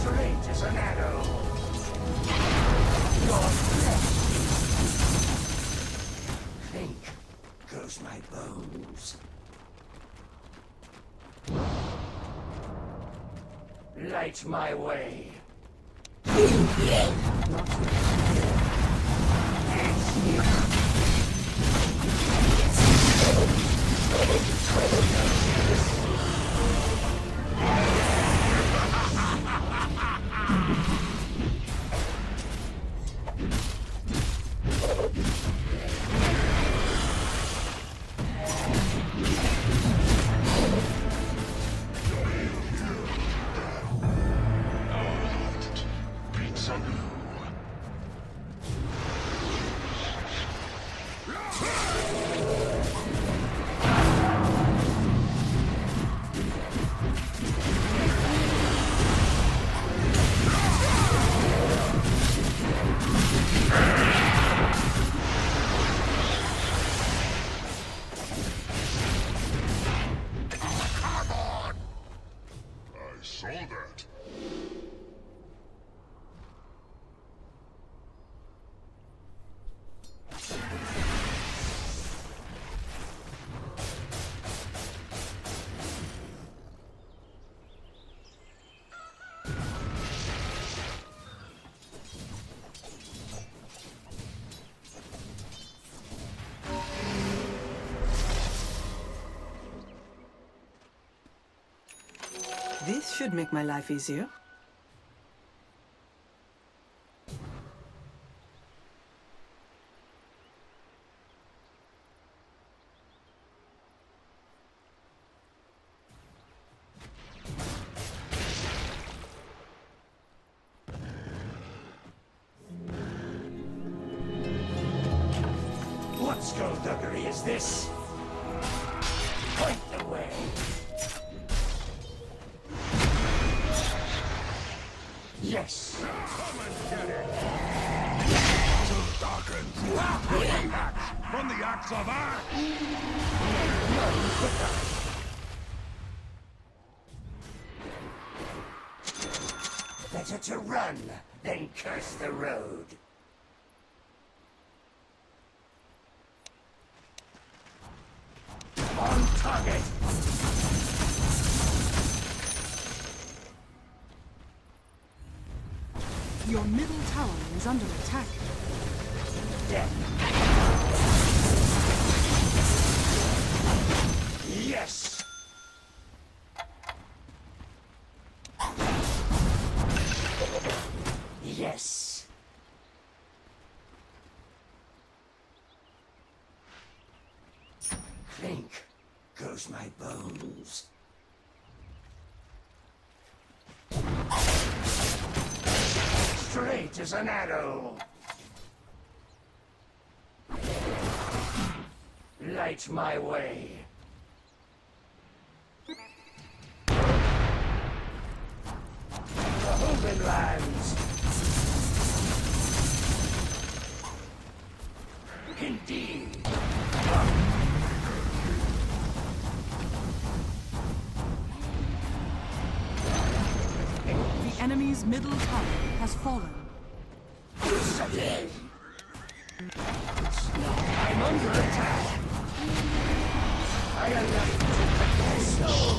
Straight as an arrow. Your flesh. Think goes my bones. Light my way. I saw that. This should make my life easier. What skullduggery is this? Point the way. Yes. Come and get it. Darkens. From the axe of axe. Better to run than curse the road. On target. Your middle tower is under attack. Yes. Yes. Clink goes my bones. Straight as an arrow. Light my way. The Hoven Lands. Indeed. The enemy's middle tower has fallen. I'm under attack. I alight to my soul.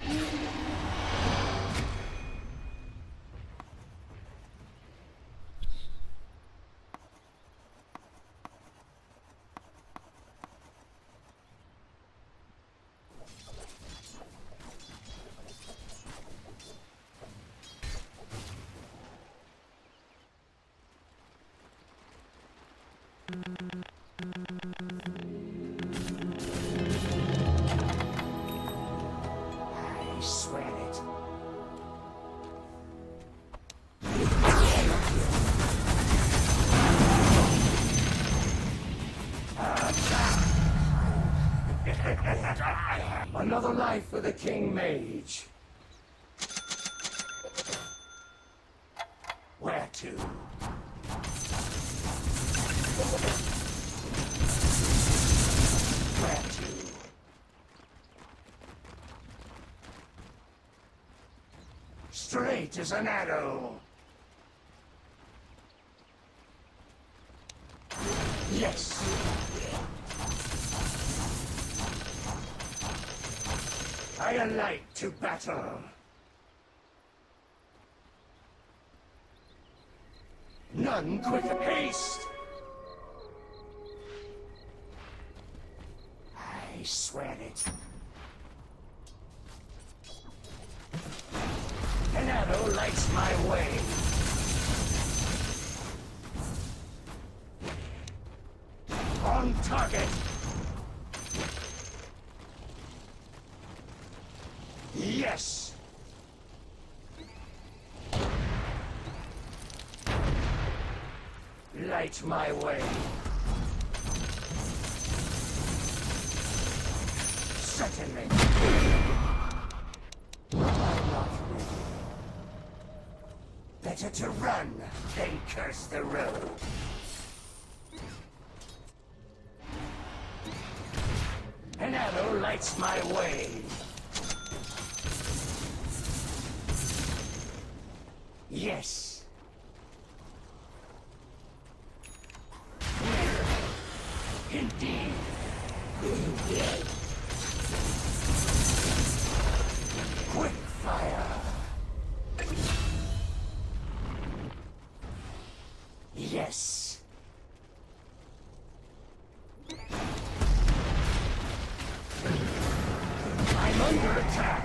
I swear it. Another life for the King Mage. Where to? Where to? Straight as an arrow. Yes. I alight to battle. None quick haste. I swear it. An arrow lights my way. On target. Yes. Light my way. Certainly. I'm not ready. Better to run than curse the road. An arrow lights my way. Yes. Indeed. Quick fire. Yes. I'm under attack.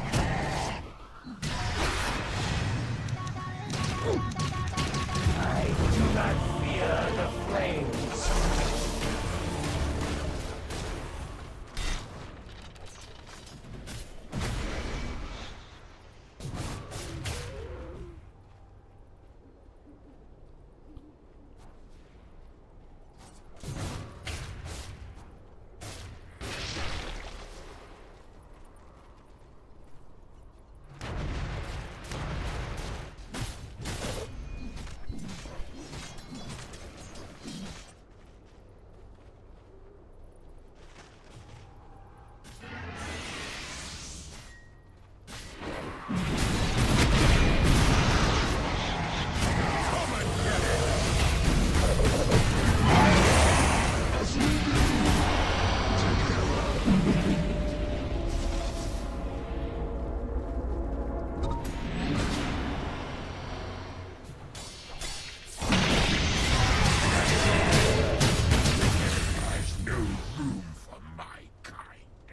I do not fear the flames.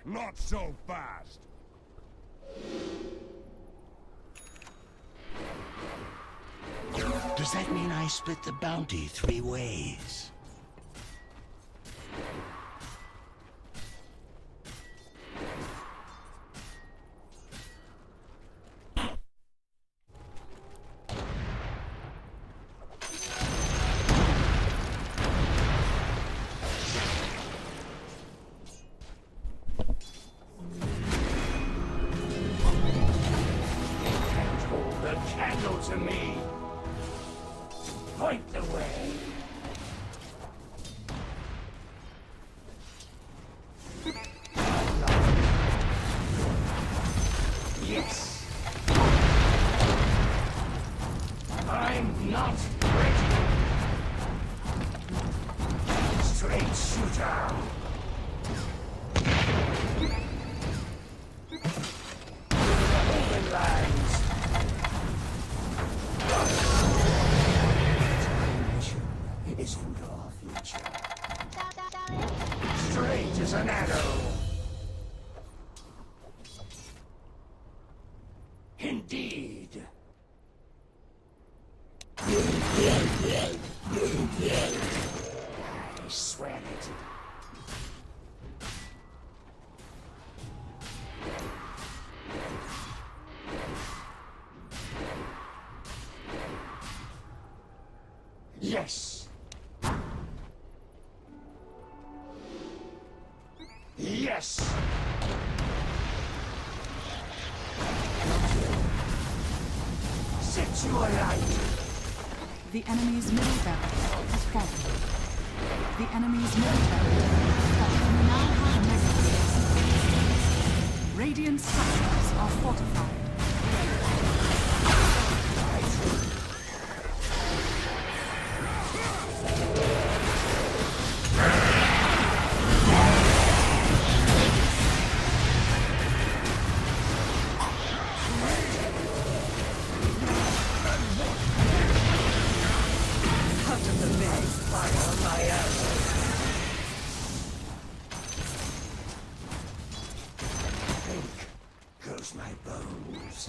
Not so fast! Does that mean I split the bounty 3 ways? The candle to me. Point the way. Yes. I'm not ready. Straight shooter. Indeed. I swear it. Yes. Yes. Set you alight. The enemy's middle barracks has fallen. The enemy's middle barracks has fallen. We now have mega. Radiant structures are fortified. Goes my bones.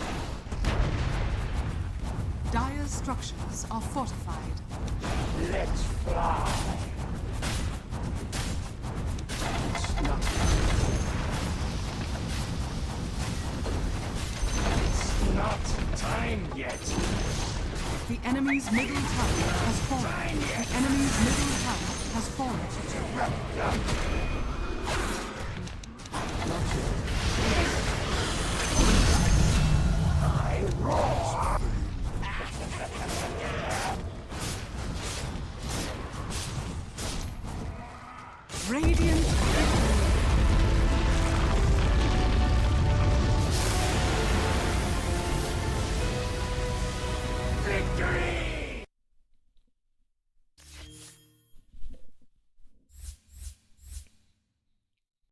Dire's structures are fortified. Let's fly. It's not. It's not time yet. The enemy's middle tower has fallen. The enemy's middle tower has fallen. I roar. Radiant Victory!